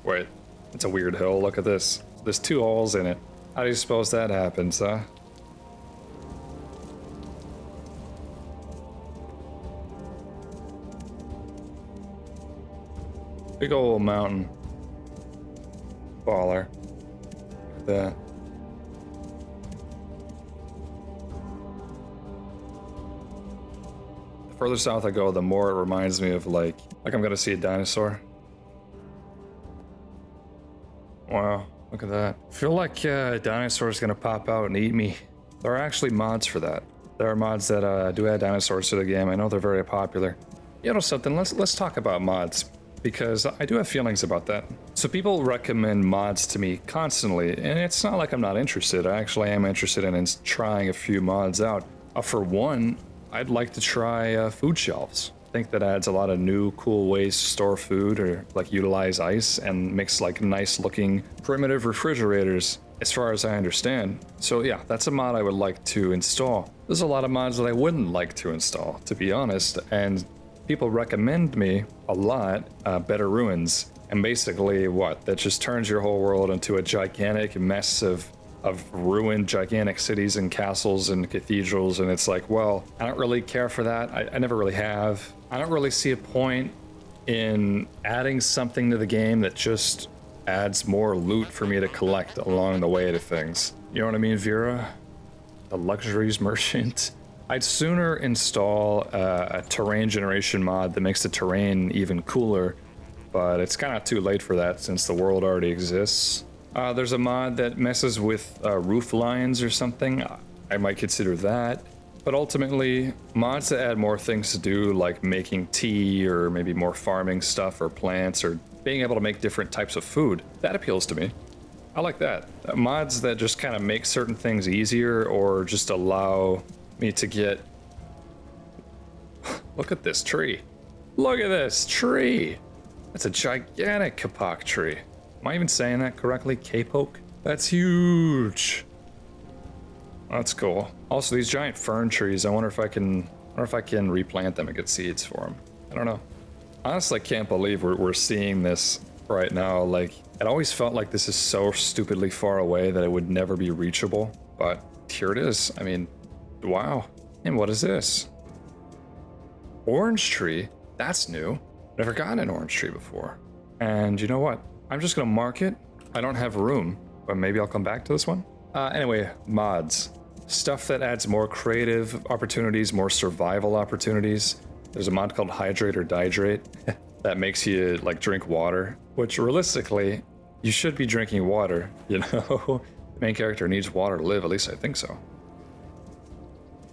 Wait, it's a weird hill. Look at this. There's 2 holes in it. How do you suppose that happens, huh? Big old mountain. Baller. Look at that. The further south I go, the more it reminds me of like I'm gonna see a dinosaur. Wow, look at that. I feel like a dinosaur's gonna pop out and eat me. There are actually mods for that. There are mods that do add dinosaurs to the game. I know they're very popular. You know something, let's talk about mods, because I do have feelings about that. So people recommend mods to me constantly, and it's not like I'm not interested. I actually am interested in trying a few mods out. For one, I'd like to try food shelves. I think that adds a lot of new cool ways to store food, or like utilize ice and makes like nice looking primitive refrigerators, as far as I understand. So yeah, that's a mod I would like to install. There's a lot of mods that I wouldn't like to install, to be honest, and people recommend me a lot Better Ruins. And basically what? That just turns your whole world into a gigantic mess of ruined gigantic cities and castles and cathedrals, and it's like, well, I don't really care for that. I never really have. I don't really see a point in adding something to the game that just adds more loot for me to collect along the way to things. You know what I mean, Vera? The luxuries merchant. I'd sooner install a terrain generation mod that makes the terrain even cooler, but it's kind of too late for that since the world already exists. There's a mod that messes with roof lines or something. I might consider that. But ultimately, mods that add more things to do, like making tea or maybe more farming stuff or plants or being able to make different types of food, that appeals to me. I like that. Mods that just kind of make certain things easier or just allow me to get... Look at this tree. Look at this tree. That's a gigantic kapok tree. Am I even saying that correctly? Capoke? That's huge. That's cool. Also, these giant fern trees, I wonder if I can replant them and get seeds for them. I don't know. Honestly, I can't believe we're seeing this right now. Like, it always felt like this is so stupidly far away that it would never be reachable. But here it is. I mean, wow. And what is this? Orange tree? That's new. Never gotten an orange tree before. And you know what? I'm just gonna mark it. I don't have room, but maybe I'll come back to this one. Anyway, mods. Stuff that adds more creative opportunities, more survival opportunities. There's a mod called Hydrate or Dihydrate that makes you like drink water, which realistically, you should be drinking water, you know? The main character needs water to live, at least I think so.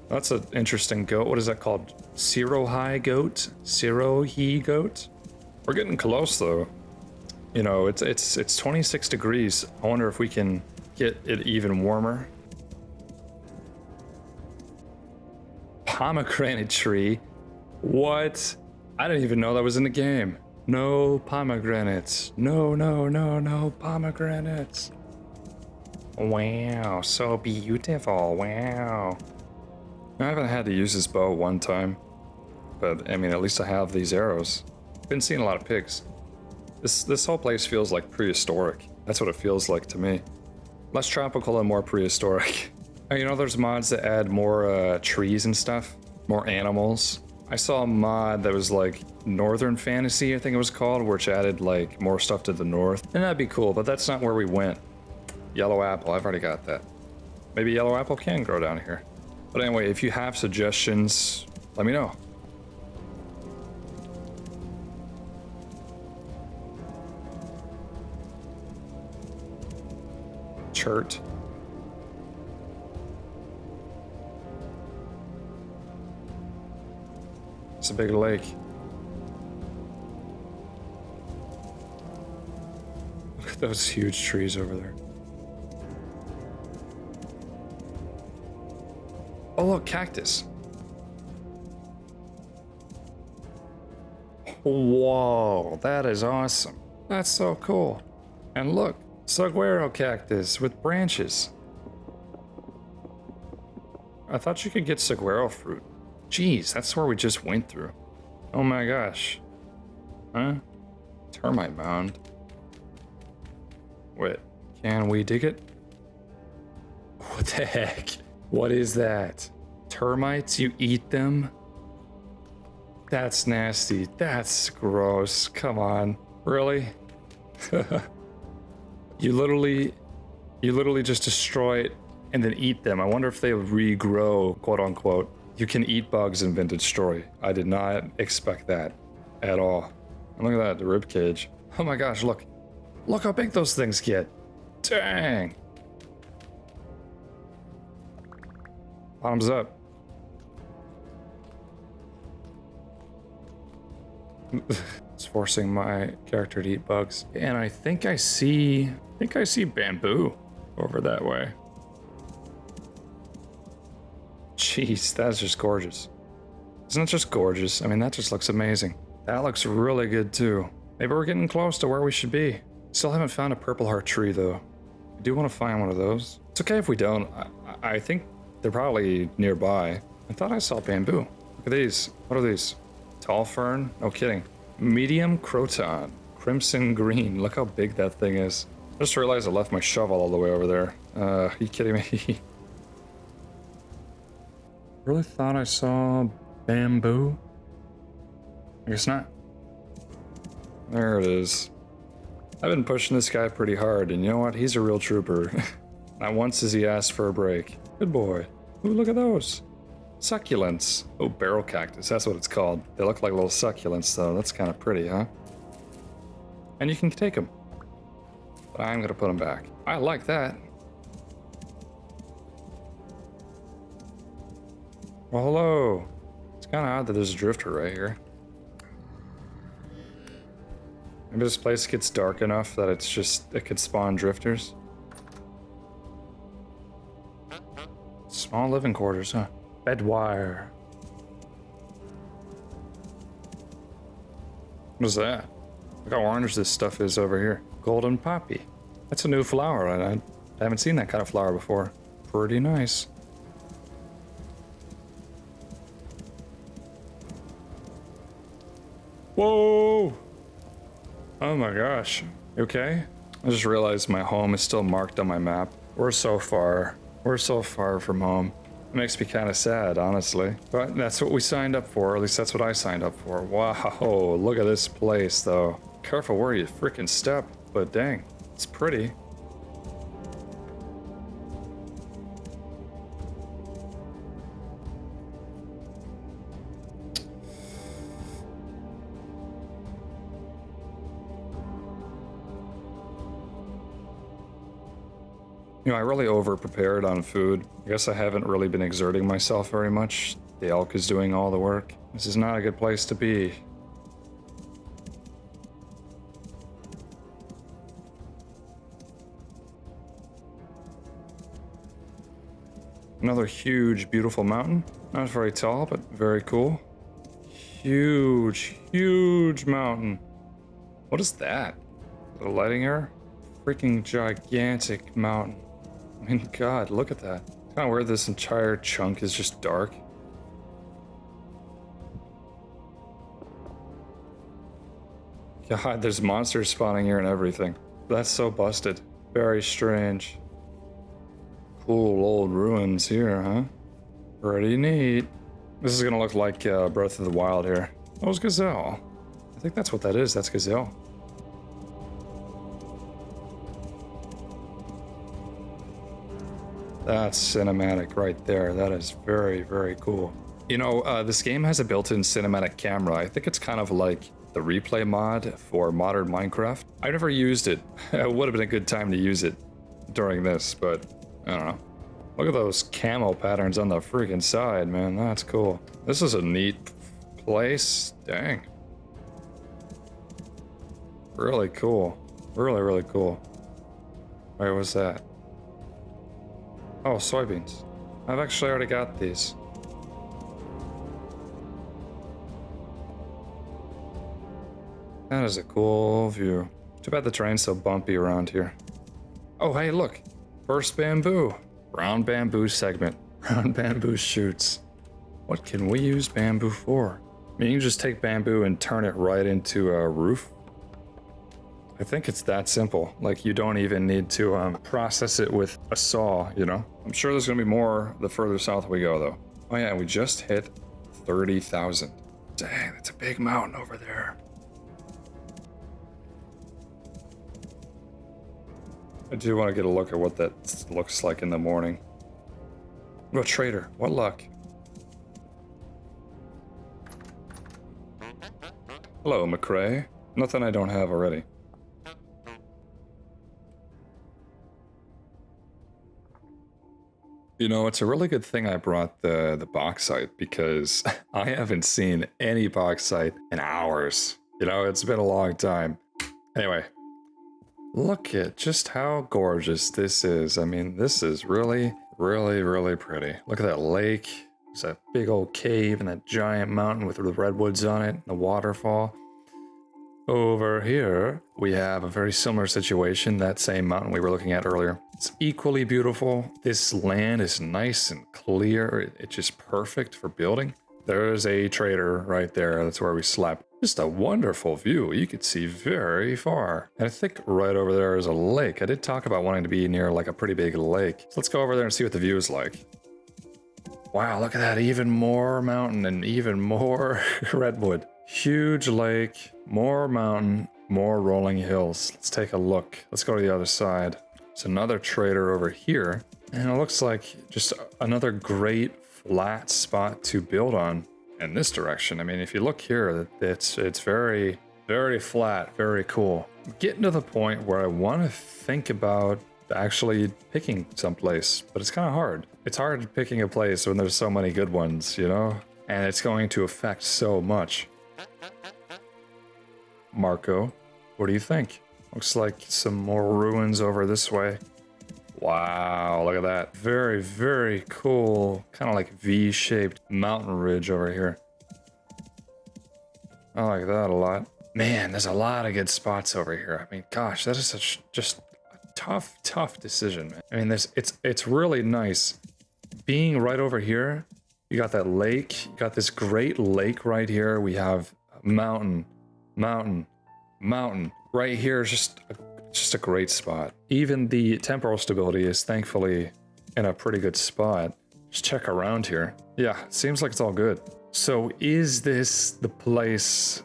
That's an interesting goat. What is that called? Sirohi goat? Sirohi goat? We're getting close though. You know, it's 26 degrees. I wonder if we can get it even warmer. Pomegranate tree. What? I didn't even know that was in the game. No pomegranates. No, no, no, no pomegranates. Wow, so beautiful. Wow. I haven't had to use this bow one time, but I mean, at least I have these arrows. Been seeing a lot of pigs. This whole place feels like prehistoric. That's what it feels like to me. Less tropical and more prehistoric. You know, there's mods that add more trees and stuff, more animals. I saw a mod that was like Northern Fantasy, I think it was called, which added like more stuff to the north. And that'd be cool, but that's not where we went. Yellow apple, I've already got that. Maybe yellow apple can grow down here. But anyway, if you have suggestions, let me know. Chert. It's a big lake. Look at those huge trees over there. Oh look, cactus. Whoa, that is awesome. That's so cool. And look, saguaro cactus with branches. I thought you could get saguaro fruit. Jeez, that's where we just went through. Oh my gosh. Huh? Termite mound. Wait, can we dig it? What the heck? What is that? Termites? You eat them? That's nasty. That's gross. Come on. Really? You literally just destroy it and then eat them. I wonder if they regrow, quote unquote. You can eat bugs and then destroy. I did not expect that at all. And look at that, the rib cage. Oh my gosh, look. Look how big those things get. Dang. Bottoms up. It's forcing my character to eat bugs. And I think I see bamboo over that way. Jeez, that's just gorgeous. Isn't it just gorgeous? I mean, that just looks amazing. That looks really good too. Maybe we're getting close to where we should be. Still haven't found a purple heart tree though. I do want to find one of those. It's okay if we don't. I think they're probably nearby. I thought I saw bamboo. Look at these. What are these? Tall fern? No kidding. Medium croton. Crimson green. Look how big that thing is. I just realized I left my shovel all the way over there. Are you kidding me? Really thought I saw bamboo? I guess not. There it is. I've been pushing this guy pretty hard, and you know what? He's a real trooper. Not once has he asked for a break. Good boy. Ooh, look at those. Succulents. Oh, barrel cactus. That's what it's called. They look like little succulents, though. That's kind of pretty, huh? And you can take them. But I'm going to put them back. I like that. Well, hello. It's kind of odd that there's a drifter right here. Maybe this place gets dark enough that it could spawn drifters. Small living quarters, huh? Bed wire. What is that? Look how orange this stuff is over here. Golden poppy. That's a new flower. I haven't seen that kind of flower before. Pretty nice. Whoa! Oh my gosh. You okay? I just realized my home is still marked on my map. We're so far from home. It makes me kind of sad, honestly. But that's what we signed up for, or at least that's what I signed up for. Wow, look at this place, though. Careful where you freaking step, but dang, it's pretty. You know, I really over-prepared on food. I guess I haven't really been exerting myself very much. The elk is doing all the work. This is not a good place to be. Another huge, beautiful mountain. Not very tall, but very cool. huge, huge mountain. What is that? The lighting error? Freaking gigantic mountain. I mean, God, look at that. It's kind of weird this entire chunk is just dark. God, there's monsters spawning here and everything. That's so busted. Very strange. Cool old ruins here, huh? Pretty neat. This is gonna look like Breath of the Wild here. That was Gazelle. I think that's what that is. That's Gazelle. That's cinematic right there. That is very, very cool. You know, this game has a built-in cinematic camera. I think it's kind of like the replay mod for modern Minecraft. I never used it. It would have been a good time to use it during this, but I don't know. Look at those camo patterns on the freaking side, man. That's cool. This is a neat place. Dang. Really cool. Really, really cool. Where was that? Oh, soybeans. I've actually already got these. That is a cool view. Too bad the terrain's so bumpy around here. Oh, hey, look. First bamboo. Brown bamboo segment. Brown bamboo shoots. What can we use bamboo for? I mean, you can just take bamboo and turn it right into a roof. I think it's that simple. Like, you don't even need to process it with a saw, you know? I'm sure there's gonna be more the further south we go, though. Oh yeah, we just hit 30,000. Dang, that's a big mountain over there. I do want to get a look at what that looks like in the morning. Oh, trader, what luck? Hello, McCrae. Nothing I don't have already. You know, it's a really good thing I brought the bauxite because I haven't seen any bauxite in hours. You know, it's been a long time. Anyway, look at just how gorgeous this is. I mean, this is really, really, really pretty. Look at that lake. There's that big old cave and that giant mountain with the redwoods on it and the waterfall. Over here, we have a very similar situation, that same mountain we were looking at earlier. It's equally beautiful. This land is nice and clear. It's just perfect for building. There's a trader right there. That's where we slept. Just a wonderful view. You could see very far. And I think right over there is a lake. I did talk about wanting to be near like a pretty big lake. So let's go over there and see what the view is like. Wow, look at that. Even more mountain and even more redwood. Huge lake, more mountain, more rolling hills. Let's take a look. Let's go to the other side. There's another trader over here. And it looks like just another great flat spot to build on in this direction. I mean, if you look here, it's very, very flat, very cool. I'm getting to the point where I want to think about actually picking someplace, but it's kind of hard. It's hard picking a place when there's so many good ones, you know? And it's going to affect so much. Marco, what do you think? Looks like some more ruins over this way. Wow, look at that. Very, very cool, kind of like V-shaped mountain ridge over here. I like that a lot. Man, there's a lot of good spots over here. I mean, gosh, that is such just a tough decision, man. I mean, it's really nice. Being right over here, you got that lake, you got this great lake right here. We have mountain. Right here is just a great spot. Even the temporal stability is thankfully in a pretty good spot. Just check around here. Yeah, seems like it's all good. So is this the place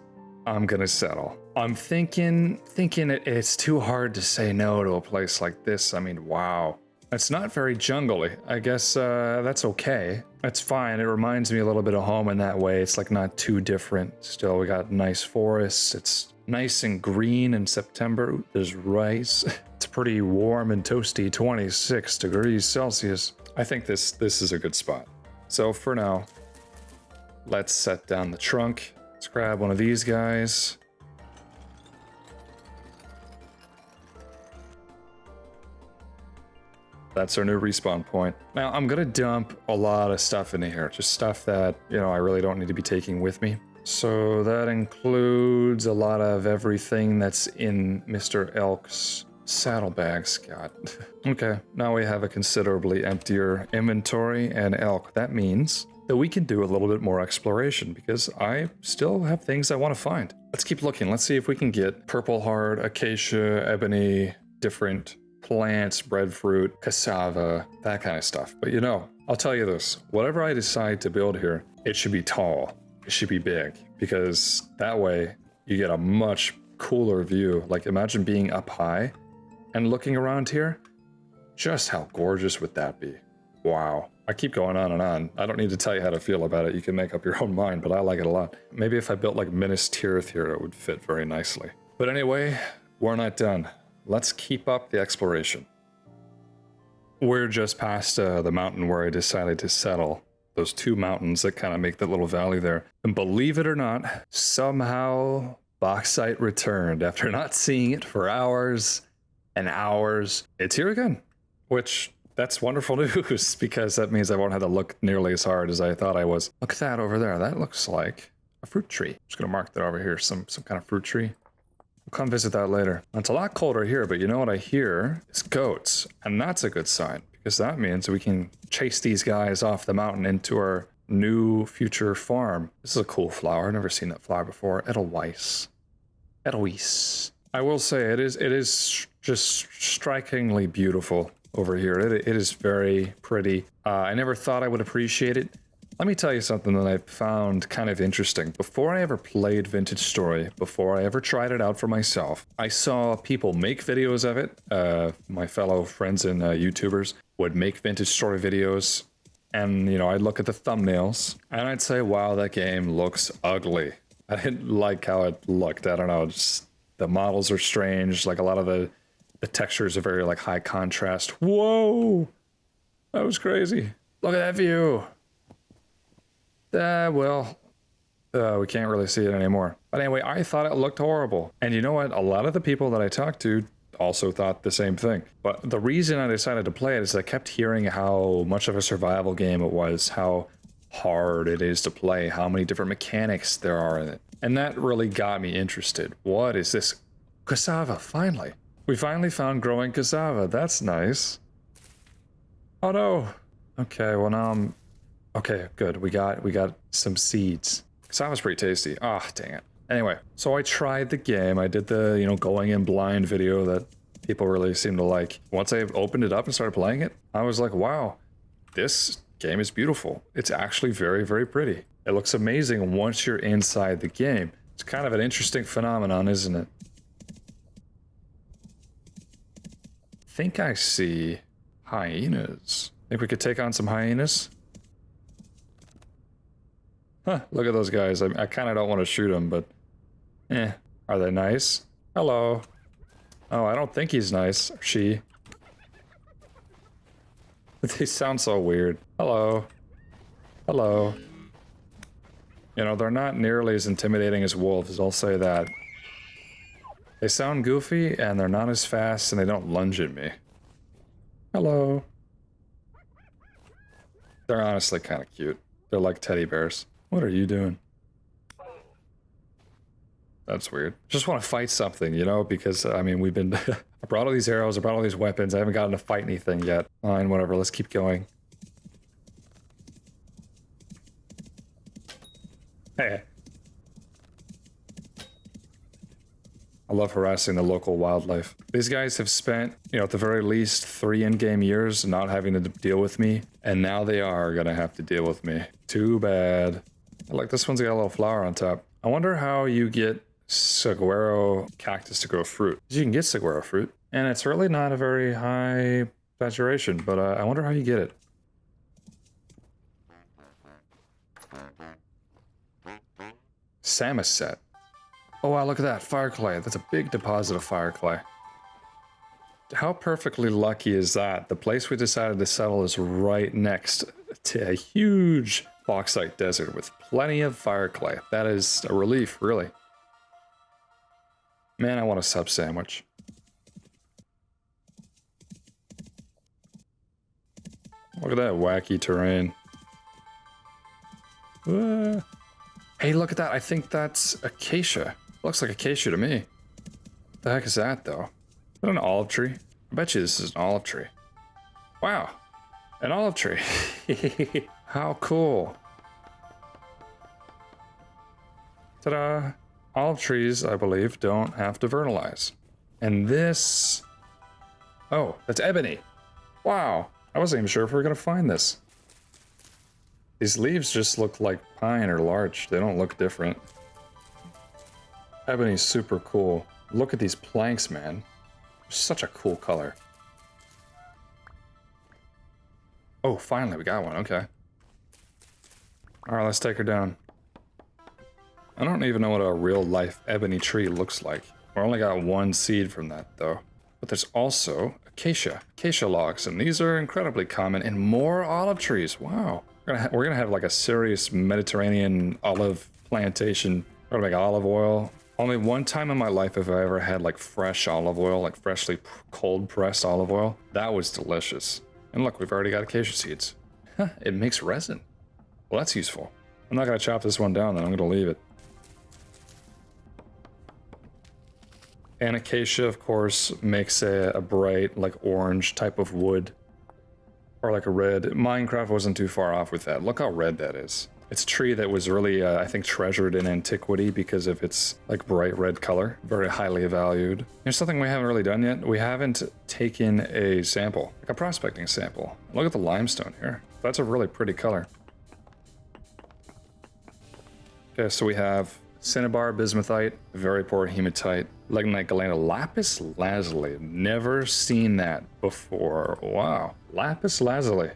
I'm gonna settle? I'm thinking it's too hard to say no to a place like this. I mean, wow. It's not very jungly. I guess that's okay. That's fine. It reminds me a little bit of home in that way. It's like not too different. Still, we got nice forests. It's nice and green in September. There's rice. It's pretty warm and toasty, 26 degrees Celsius. I think this is a good spot. So for now, let's set down the trunk. Let's grab one of these guys. That's our new respawn point. Now, I'm gonna dump a lot of stuff into here. Just stuff that, you know, I really don't need to be taking with me. So that includes a lot of everything that's in Mr. Elk's saddlebag, Scott. Okay, now we have a considerably emptier inventory and Elk. That means that we can do a little bit more exploration because I still have things I want to find. Let's keep looking. Let's see if we can get purple heart, acacia, ebony, different plants, breadfruit, cassava, that kind of stuff. But you know, I'll tell you this, whatever I decide to build here, it should be tall. It should be big because that way you get a much cooler view. Like imagine being up high and looking around here. Just how gorgeous would that be? Wow. I keep going on and on. I don't need to tell you how to feel about it. You can make up your own mind, but I like it a lot. Maybe if I built like Minas Tirith here, it would fit very nicely. But anyway, we're not done. Let's keep up the exploration. We're just past the mountain where I decided to settle. Those two mountains that kind of make that little valley there. And believe it or not, somehow bauxite returned after not seeing it for hours and hours. It's here again, which that's wonderful news because that means I won't have to look nearly as hard as I thought I was. Look at that over there. That looks like a fruit tree. I'm just gonna mark that over here, some kind of fruit tree. We'll come visit that later. It's a lot colder here, but you know what I hear? It's goats, and that's a good sign because that means we can chase these guys off the mountain into our new future farm. This is a cool flower. I've never seen that flower before. Edelweiss. Edelweiss. I will say it is just strikingly beautiful over here. It is very pretty. I never thought I would appreciate it. Let me tell you something that I found kind of interesting. Before I ever played Vintage Story, before I ever tried it out for myself, I saw people make videos of it. My fellow friends and YouTubers would make Vintage Story videos. And, you know, I'd look at the thumbnails and I'd say, wow, that game looks ugly. I didn't like how it looked. I don't know, just the models are strange. Like a lot of the textures are very like high contrast. Whoa, that was crazy. Look at that view. We can't really see it anymore. But anyway, I thought it looked horrible. And you know what? A lot of the people that I talked to also thought the same thing. But the reason I decided to play it is I kept hearing how much of a survival game it was, how hard it is to play, how many different mechanics there are in it. And that really got me interested. What is this? Cassava, finally. We finally found growing cassava. That's nice. Oh no. Okay, well now I'm... Okay, good. We got some seeds. Cassava's pretty tasty. Ah, dang it. Anyway, so I tried the game. I did the, you know, going in blind video that people really seem to like. Once I opened it up and started playing it, I was like, wow, this game is beautiful. It's actually very, very pretty. It looks amazing once you're inside the game. It's kind of an interesting phenomenon, isn't it? I think I see hyenas. Think we could take on some hyenas? Huh, look at those guys. I kind of don't want to shoot them, but... Are they nice? Hello. Oh, I don't think he's nice. Or she. They sound so weird. Hello. Hello. You know, they're not nearly as intimidating as wolves, I'll say that. They sound goofy, and they're not as fast, and they don't lunge at me. Hello. They're honestly kind of cute. They're like teddy bears. What are you doing? That's weird. Just want to fight something, you know, because, I mean, we've been... I brought all these arrows, I brought all these weapons, I haven't gotten to fight anything yet. Fine, whatever, let's keep going. Hey. I love harassing the local wildlife. These guys have spent, you know, at the very least 3 in-game years not having to deal with me, and now they are gonna have to deal with me. Too bad. Like, this one's got a little flower on top. I wonder how you get saguaro cactus to grow fruit. You can get saguaro fruit, and it's really not a very high saturation, but I wonder how you get it. Samoset. Oh wow, look at that, fire clay. That's a big deposit of fire clay. How perfectly lucky is that? The place we decided to settle is right next to a huge bauxite desert with plenty of fire clay. That is a relief, really. Man, I want a sub sandwich. Look at that wacky terrain. Hey, look at that. I think that's Acacia. Looks like Acacia to me. The heck is that, though? Is that an olive tree? I bet you this is an olive tree. Wow. An olive tree. How cool. Ta-da. Olive trees, I believe, don't have to vernalize. And this... Oh, that's ebony. Wow. I wasn't even sure if we were going to find this. These leaves just look like pine or larch. They don't look different. Ebony's super cool. Look at these planks, man. Such a cool color. Oh, finally, we got one. Okay. Alright, let's take her down. I don't even know what a real-life ebony tree looks like. We only got one seed from that, though. But there's also acacia logs, and these are incredibly common, and more olive trees. Wow. We're gonna have like a serious Mediterranean olive plantation. We're gonna make olive oil. Only one time in my life have I ever had like fresh olive oil, like freshly cold pressed olive oil. That was delicious. And look, we've already got acacia seeds. Huh, it makes resin. Well, that's useful. I'm not gonna chop this one down then, I'm gonna leave it. And acacia, of course, makes a bright, like orange type of wood. Or like a red. Minecraft wasn't too far off with that. Look how red that is. It's a tree that was really, I think, treasured in antiquity because of its like bright red color. Very highly valued. Here's something we haven't really done yet. We haven't taken a sample, like a prospecting sample. Look at the limestone here. That's a really pretty color. Okay, so we have cinnabar, bismuthite, very poor hematite, lignite, galena, lapis lazuli. Never seen that before. Wow, lapis lazuli.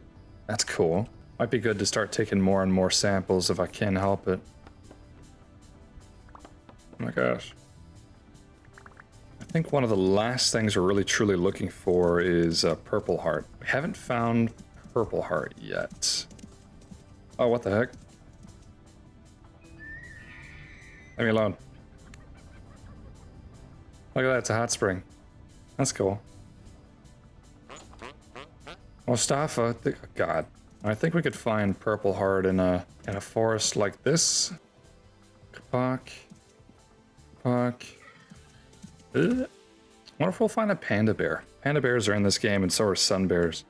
That's cool. Might be good to start taking more and more samples if I can help it. Oh my gosh. I think one of the last things we're really truly looking for is purple heart. We haven't found purple heart yet. Oh, what the heck? Leave me alone. Look at that, it's a hot spring. That's cool. Mustafa, God. I think we could find purple heart in a forest like this. Kapak. Kapak. I wonder if we'll find a panda bear. Panda bears are in this game, and so are sun bears.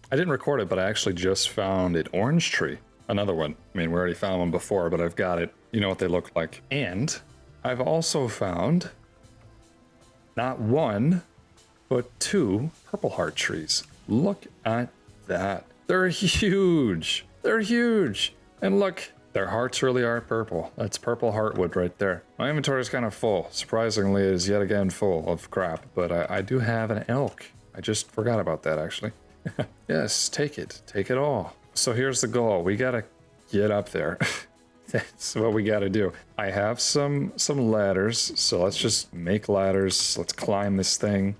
I didn't record it, but I actually just found an orange tree. Another one. I mean, we already found one before, but I've got it. You know what they look like. And I've also found not one, but two purple heart trees. Look at that. They're huge. They're huge. And look, their hearts really are purple. That's purple heartwood right there. My inventory is kind of full. Surprisingly, it is yet again full of crap, but I do have an elk. I just forgot about that, actually. Yes, take it. Take it all. So here's the goal. We gotta get up there. That's what we gotta do. I have some ladders, so let's just make ladders. Let's climb this thing.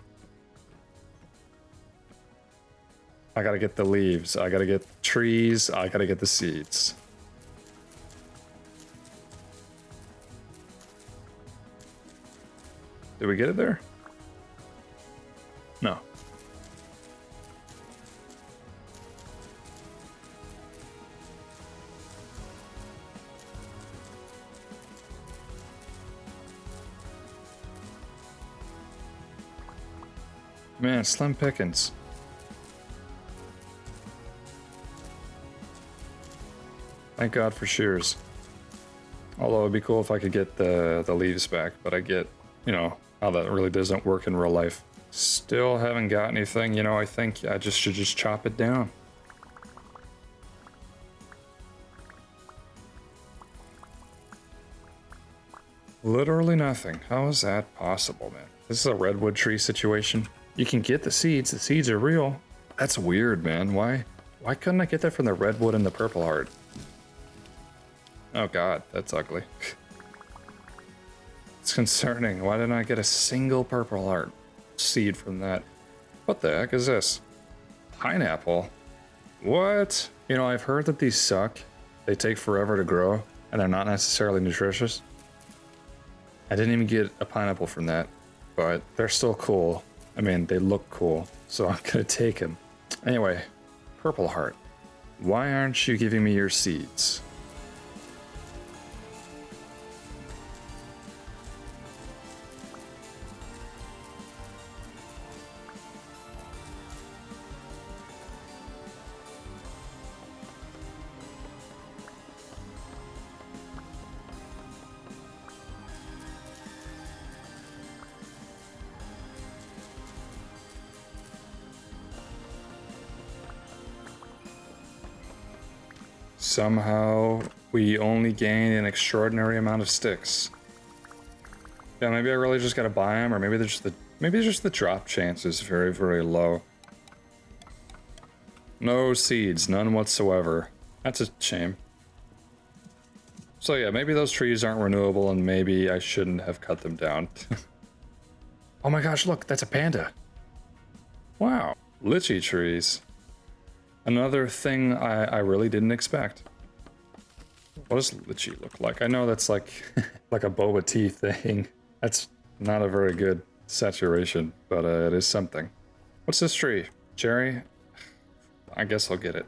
I gotta get the leaves. I gotta get the trees. I gotta get the seeds. Did we get it there? No. Man, slim pickings. Thank God for shears. Although it'd be cool if I could get the leaves back, but I get, you know, how that really doesn't work in real life. Still haven't got anything, you know, I think I should just chop it down. Literally nothing. How is that possible, man? This is a redwood tree situation. You can get the seeds are real. That's weird, man. Why couldn't I get that from the redwood and the purple heart? Oh god, that's ugly. It's concerning. Why didn't I get a single purple heart seed from that? What the heck is this? Pineapple? What? You know, I've heard that these suck. They take forever to grow, and they're not necessarily nutritious. I didn't even get a pineapple from that, but they're still cool. I mean, they look cool, so I'm gonna take them. Anyway, Purple Heart, why aren't you giving me your seeds? Somehow, we only gain an extraordinary amount of sticks. Yeah, maybe I really just gotta buy them, or maybe just the drop chance is very, very low. No seeds, none whatsoever. That's a shame. So yeah, maybe those trees aren't renewable, and maybe I shouldn't have cut them down. Oh my gosh, look, that's a panda. Wow, Liche trees. Another thing I really didn't expect. What does Liche look like? I know that's like like a boba tea thing. That's not a very good saturation, but it is something. What's this tree? Cherry? I guess I'll get it.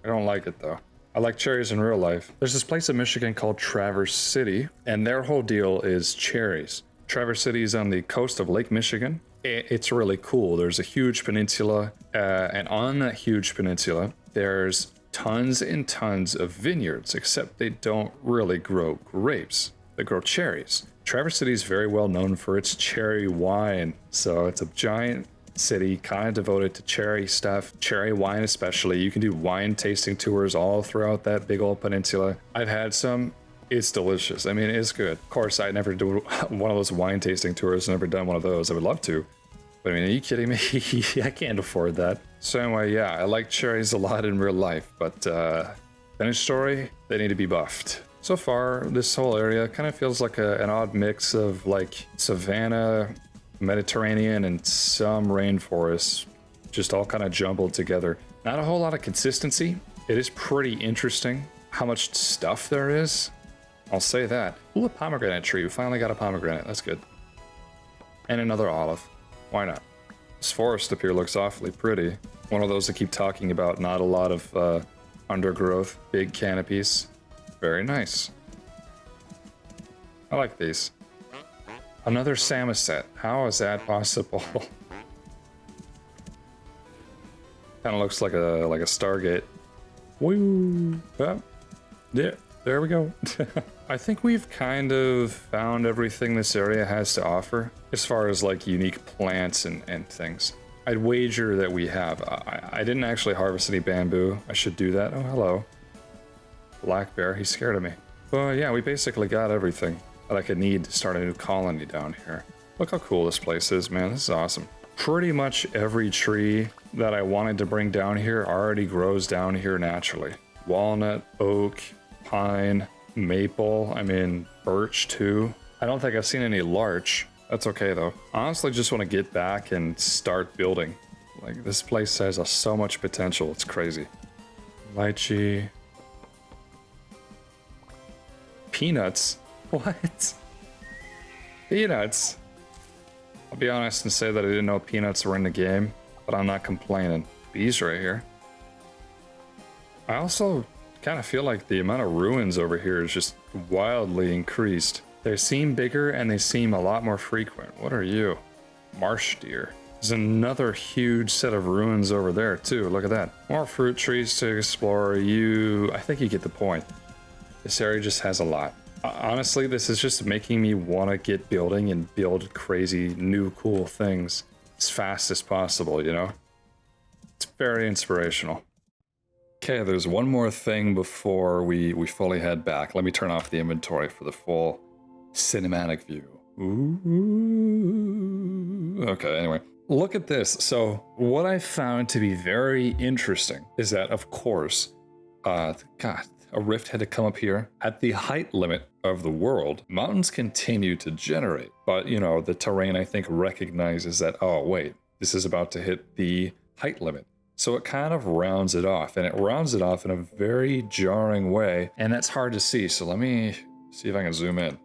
I don't like it though. I like cherries in real life. There's this place in Michigan called Traverse City, and their whole deal is cherries. Traverse City is on the coast of Lake Michigan. It's really cool. There's a huge peninsula, and on that huge peninsula, there's tons and tons of vineyards, except they don't really grow grapes. They grow cherries. Traverse City is very well known for its cherry wine. So it's a giant city kind of devoted to cherry stuff, cherry wine especially. You can do wine tasting tours all throughout that big old peninsula. I've had some. It's delicious. I mean, it's good. Of course, I never do one of those wine tasting tours. Never done one of those. I would love to. But I mean, are you kidding me? I can't afford that. So anyway, yeah, I like cherries a lot in real life, but finished story, they need to be buffed. So far, this whole area kind of feels like an odd mix of like savanna, Mediterranean, and some rainforests, just all kind of jumbled together. Not a whole lot of consistency. It is pretty interesting how much stuff there is. I'll say that. Ooh, a pomegranate tree. We finally got a pomegranate. That's good. And another olive. Why not? This forest up here looks awfully pretty. One of those I keep talking about. Not a lot of undergrowth. Big canopies. Very nice. I like these. Another Samoset. How is that possible? Kind of looks like a Stargate. Woo! Yeah, there we go. I think we've kind of found everything this area has to offer as far as like unique plants and things. I'd wager that we have. I didn't actually harvest any bamboo. I should do that. Oh, hello. Black bear, he's scared of me. Well, yeah, we basically got everything that I could need to start a new colony down here. Look how cool this place is, man. This is awesome. Pretty much every tree that I wanted to bring down here already grows down here naturally. Walnut, oak, pine, maple, I mean, birch too. I don't think I've seen any larch. That's okay though. I honestly just want to get back and start building. Like, this place has so much potential, it's crazy. Lychee. Peanuts? What? Peanuts? I'll be honest and say that I didn't know peanuts were in the game, but I'm not complaining. Bees right here. I also kind of feel like the amount of ruins over here is just wildly increased. They seem bigger and they seem a lot more frequent. What are you? Marsh deer. There's another huge set of ruins over there too. Look at that. More fruit trees to explore. I think you get the point. This area just has a lot. Honestly, this is just making me want to get building and build crazy new cool things as fast as possible, you know? It's very inspirational. Okay, there's one more thing before we fully head back. Let me turn off the inventory for the full cinematic view. Ooh. Okay, anyway. Look at this. So what I found to be very interesting is that, of course, God, a rift had to come up here. At the height limit of the world, mountains continue to generate. But, you know, the terrain, I think, recognizes that, oh, wait, this is about to hit the height limit. So it kind of rounds it off, and it rounds it off in a very jarring way, and that's hard to see. So let me see if I can zoom in.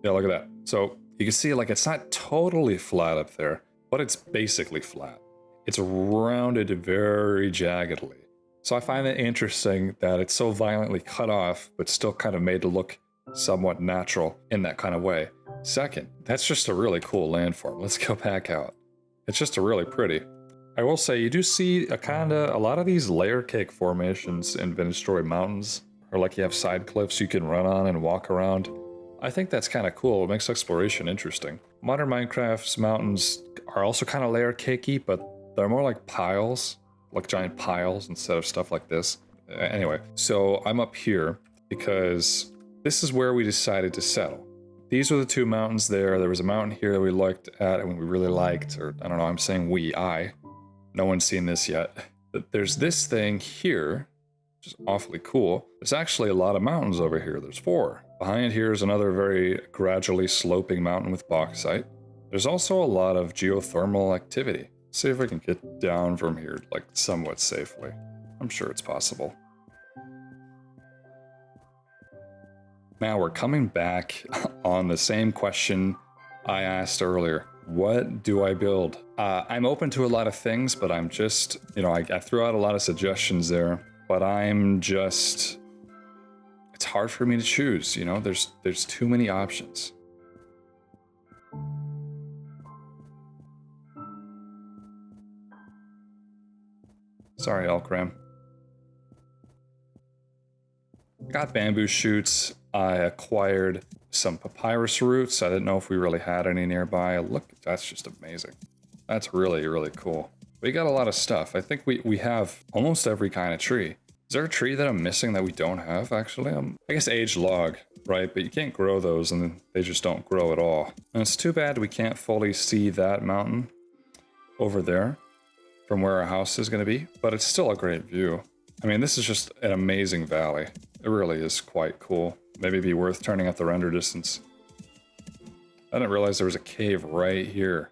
Yeah, look at that. So you can see, like, it's not totally flat up there, but it's basically flat. it's rounded very jaggedly. So I find it interesting that it's so violently cut off, but still kind of made to look somewhat natural in that kind of way. Second, that's just a really cool landform. Let's go back out. It's just a really pretty. I will say you do see a lot of these layer cake formations in Vintage Story Mountains, or like you have side cliffs you can run on and walk around. I think that's kind of cool. It makes exploration interesting. Modern Minecraft's mountains are also kind of layer cakey, but they're more like piles, like giant piles instead of stuff like this. Anyway, so I'm up here because this is where we decided to settle. These were the two mountains there. There was a mountain here that we looked at and we really liked, or I don't know, I'm saying I. No one's seen this yet. But there's this thing here, which is awfully cool. There's actually a lot of mountains over here. There's 4. Behind here is another very gradually sloping mountain with bauxite. There's also a lot of geothermal activity. Let's see if we can get down from here, like somewhat safely. I'm sure it's possible. Now we're coming back on the same question I asked earlier. What do I build? I'm open to a lot of things, but I'm just, I threw out a lot of suggestions there, but it's hard for me to choose, there's too many options. Sorry, Elkram. Got bamboo shoots. I acquired some papyrus roots. I didn't know if we really had any nearby. Look, that's just amazing. That's really, really cool. We got a lot of stuff. I think we have almost every kind of tree. Is there a tree that I'm missing that we don't have, actually? I guess aged log, right? But you can't grow those, and they just don't grow at all. And it's too bad we can't fully see that mountain over there from where our house is going to be, but it's still a great view. I mean, this is just an amazing valley. It really is quite cool. Maybe it'd be worth turning up the render distance. I didn't realize there was a cave right here.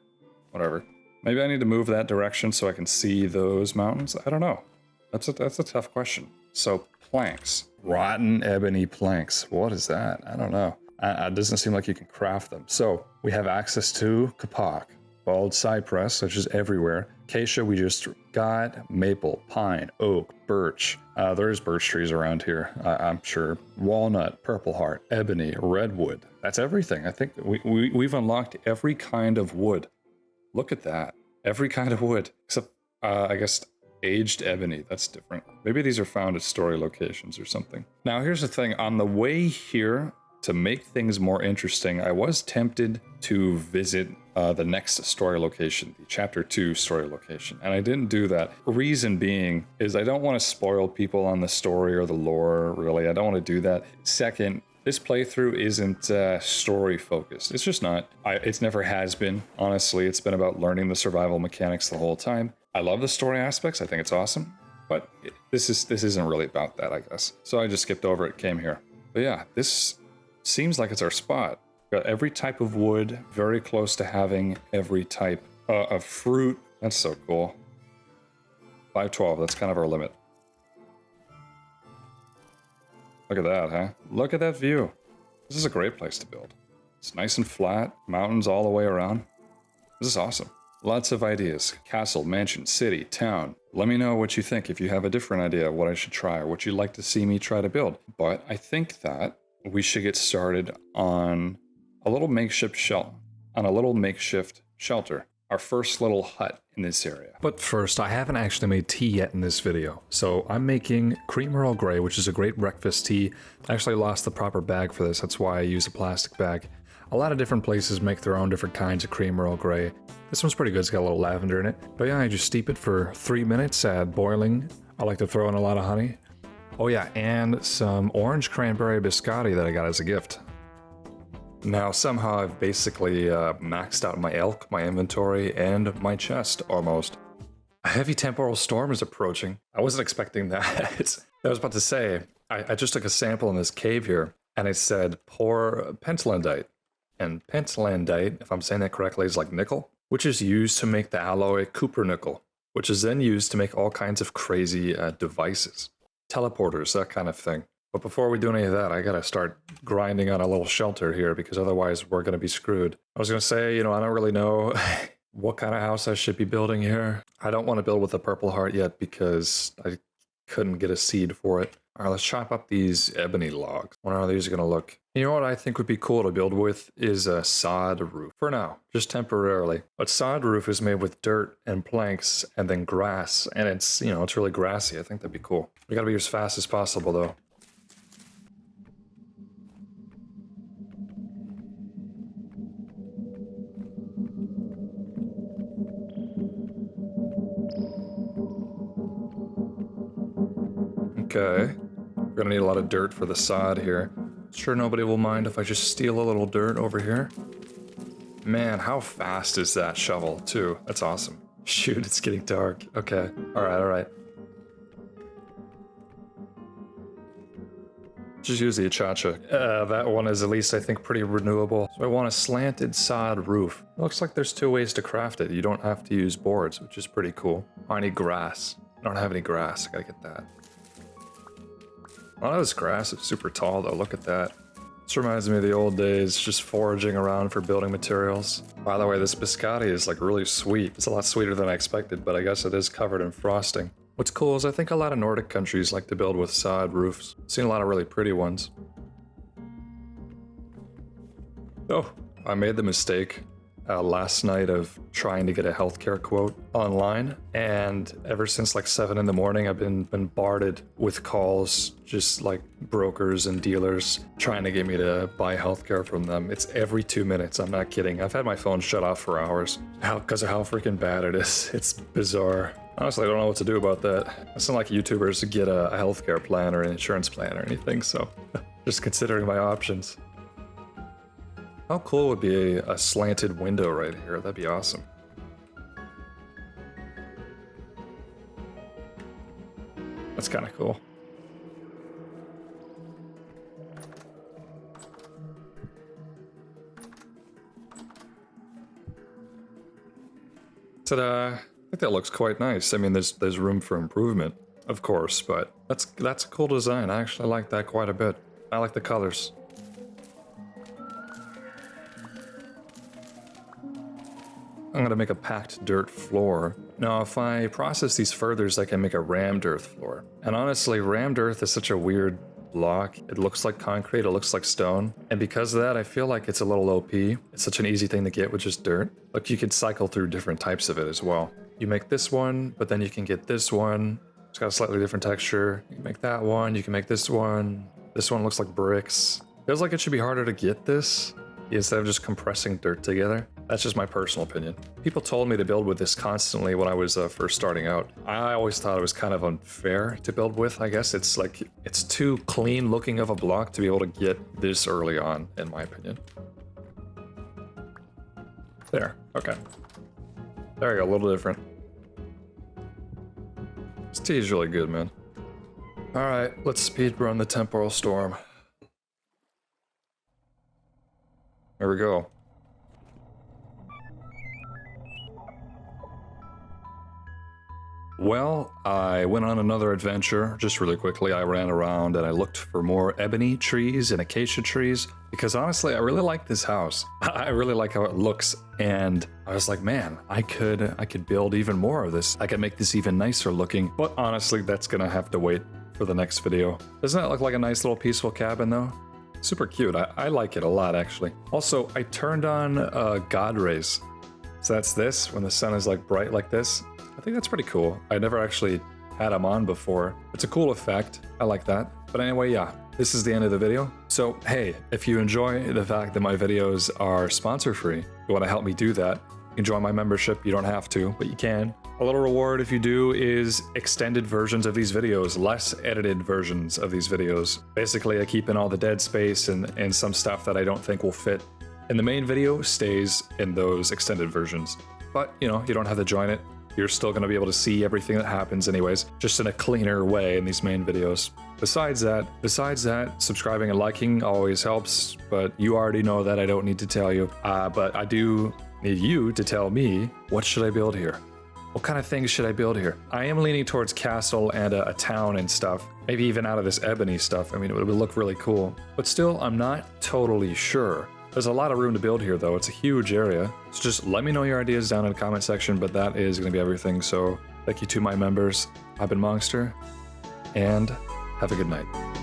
Whatever. Maybe I need to move that direction so I can see those mountains. I don't know. That's a tough question. So planks, rotten ebony planks. What is that? I don't know. It doesn't seem like you can craft them. So we have access to kapok, bald cypress, which is everywhere. Acacia we just got, maple, pine, oak, birch. There's birch trees around here, I'm sure. Walnut, purple heart, ebony, redwood. That's everything. I think we've unlocked every kind of wood. Look at that. Every kind of wood, except I guess aged ebony. That's different. Maybe these are found at story locations or something. Now here's the thing. On the way here, to make things more interesting, I was tempted to visit the next story location, the chapter 2 story location, and I didn't do that. Reason being is I don't want to spoil people on the story or the lore, really. I don't want to do that. Second, this playthrough isn't story focused. It's just not. It never has been, honestly. It's been about learning the survival mechanics the whole time. I love the story aspects. I think it's awesome, but this isn't really about that, I guess. So I just skipped over it, came here. But yeah, this seems like it's our spot. Got every type of wood, very close to having every type of fruit. That's so cool. 512, that's kind of our limit. Look at that, huh? Look at that view. This is a great place to build. It's nice and flat, mountains all the way around. This is awesome. Lots of ideas. Castle, mansion, city, town. Let me know what you think if you have a different idea of what I should try or what you'd like to see me try to build. But I think that we should get started on a little makeshift shelter. Our first little hut in this area. But first, I haven't actually made tea yet in this video. So I'm making cream Earl Grey, which is a great breakfast tea. I actually lost the proper bag for this. That's why I use a plastic bag. A lot of different places make their own different kinds of cream Earl Grey. This one's pretty good. It's got a little lavender in it. But yeah, I just steep it for 3 minutes at boiling. I like to throw in a lot of honey. Oh yeah, and some orange cranberry biscotti that I got as a gift. Now somehow I've basically maxed out my elk, my inventory, and my chest almost. A heavy temporal storm is approaching. I wasn't expecting that. I was about to say, I just took a sample in this cave here, and it said pour pentlandite. And pentlandite, if I'm saying that correctly, is like nickel, which is used to make the alloy cupronickel, which is then used to make all kinds of crazy devices. Teleporters, that kind of thing. But before we do any of that, I gotta start grinding on a little shelter here because otherwise we're gonna be screwed. I was gonna say, I don't really know what kind of house I should be building here. I don't want to build with a purple heart yet because I couldn't get a seed for it. All right, let's chop up these ebony logs. Wonder how these are gonna look. You know what I think would be cool to build with is a sod roof. For now, just temporarily. But sod roof is made with dirt and planks and then grass, and it's, you know, it's really grassy. I think that'd be cool. We gotta be as fast as possible though. Okay, we're gonna need a lot of dirt for the sod here. Sure nobody will mind if I just steal a little dirt over here. Man, how fast is that shovel too? That's awesome. Shoot, it's getting dark. Okay, alright. Just use the Acacia. That one is at least, I think, pretty renewable. So I want a slanted sod roof. Looks like there's 2 ways to craft it. You don't have to use boards, which is pretty cool. I need grass. I don't have any grass, I gotta get that. A lot of this grass is super tall though, look at that. This reminds me of the old days, just foraging around for building materials. By the way, this biscotti is like really sweet. It's a lot sweeter than I expected, but I guess it is covered in frosting. What's cool is I think a lot of Nordic countries like to build with sod roofs. I've seen a lot of really pretty ones. Oh, I made the mistake last night of trying to get a healthcare quote online, and ever since like 7 in the morning I've been bombarded with calls, just like brokers and dealers trying to get me to buy healthcare from them. It's every 2 minutes, I'm not kidding. I've had my phone shut off for hours because of how freaking bad it is. It's bizarre. Honestly, I don't know what to do about that. It's not like YouTubers get a healthcare plan or an insurance plan or anything, so just considering my options. How cool would be a slanted window right here? That'd be awesome. That's kind of cool. Ta-da! I think that looks quite nice. I mean, there's room for improvement, of course, but that's a cool design. I actually like that quite a bit. I like the colors. I'm gonna make a packed dirt floor. Now, if I process these furthers, I can make a rammed earth floor. And honestly, rammed earth is such a weird block. It looks like concrete, it looks like stone. And because of that, I feel like it's a little OP. It's such an easy thing to get with just dirt. Look, you can cycle through different types of it as well. You make this one, but then you can get this one. It's got a slightly different texture. You can make that one, you can make this one. This one looks like bricks. Feels like it should be harder to get this instead of just compressing dirt together. That's just my personal opinion. People told me to build with this constantly when I was first starting out. I always thought it was kind of unfair to build with, I guess. It's like, it's too clean looking of a block to be able to get this early on, in my opinion. There, okay. There you go, a little different. This tea is really good, man. All right, let's speedrun the temporal storm. There we go. Well, I went on another adventure, just really quickly. I ran around and I looked for more ebony trees and acacia trees, because honestly, I really like this house. I really like how it looks, and I was like, man, I could build even more of this. I could make this even nicer looking, but honestly, that's gonna have to wait for the next video. Doesn't that look like a nice little peaceful cabin though? Super cute. I like it a lot, actually. Also, I turned on God rays. So that's this, when the sun is like bright like this. I think that's pretty cool. I never actually had them on before. It's a cool effect. I like that. But anyway, yeah, this is the end of the video. So, hey, if you enjoy the fact that my videos are sponsor free, you want to help me do that, you can join my membership. You don't have to, but you can. A little reward if you do is extended versions of these videos, less edited versions of these videos. Basically, I keep in all the dead space and some stuff that I don't think will fit in the main video stays in those extended versions. But, you know, you don't have to join it. You're still going to be able to see everything that happens anyways, just in a cleaner way in these main videos. Besides that, subscribing and liking always helps, but you already know that, I don't need to tell you. But I do need you to tell me, what should I build here? What kind of things should I build here? I am leaning towards castle and a town and stuff. Maybe even out of this ebony stuff. I mean, it would look really cool. But still, I'm not totally sure. There's a lot of room to build here, though. It's a huge area. So just let me know your ideas down in the comment section, but that is going to be everything. So thank you to my members. I've been Monster, and have a good night.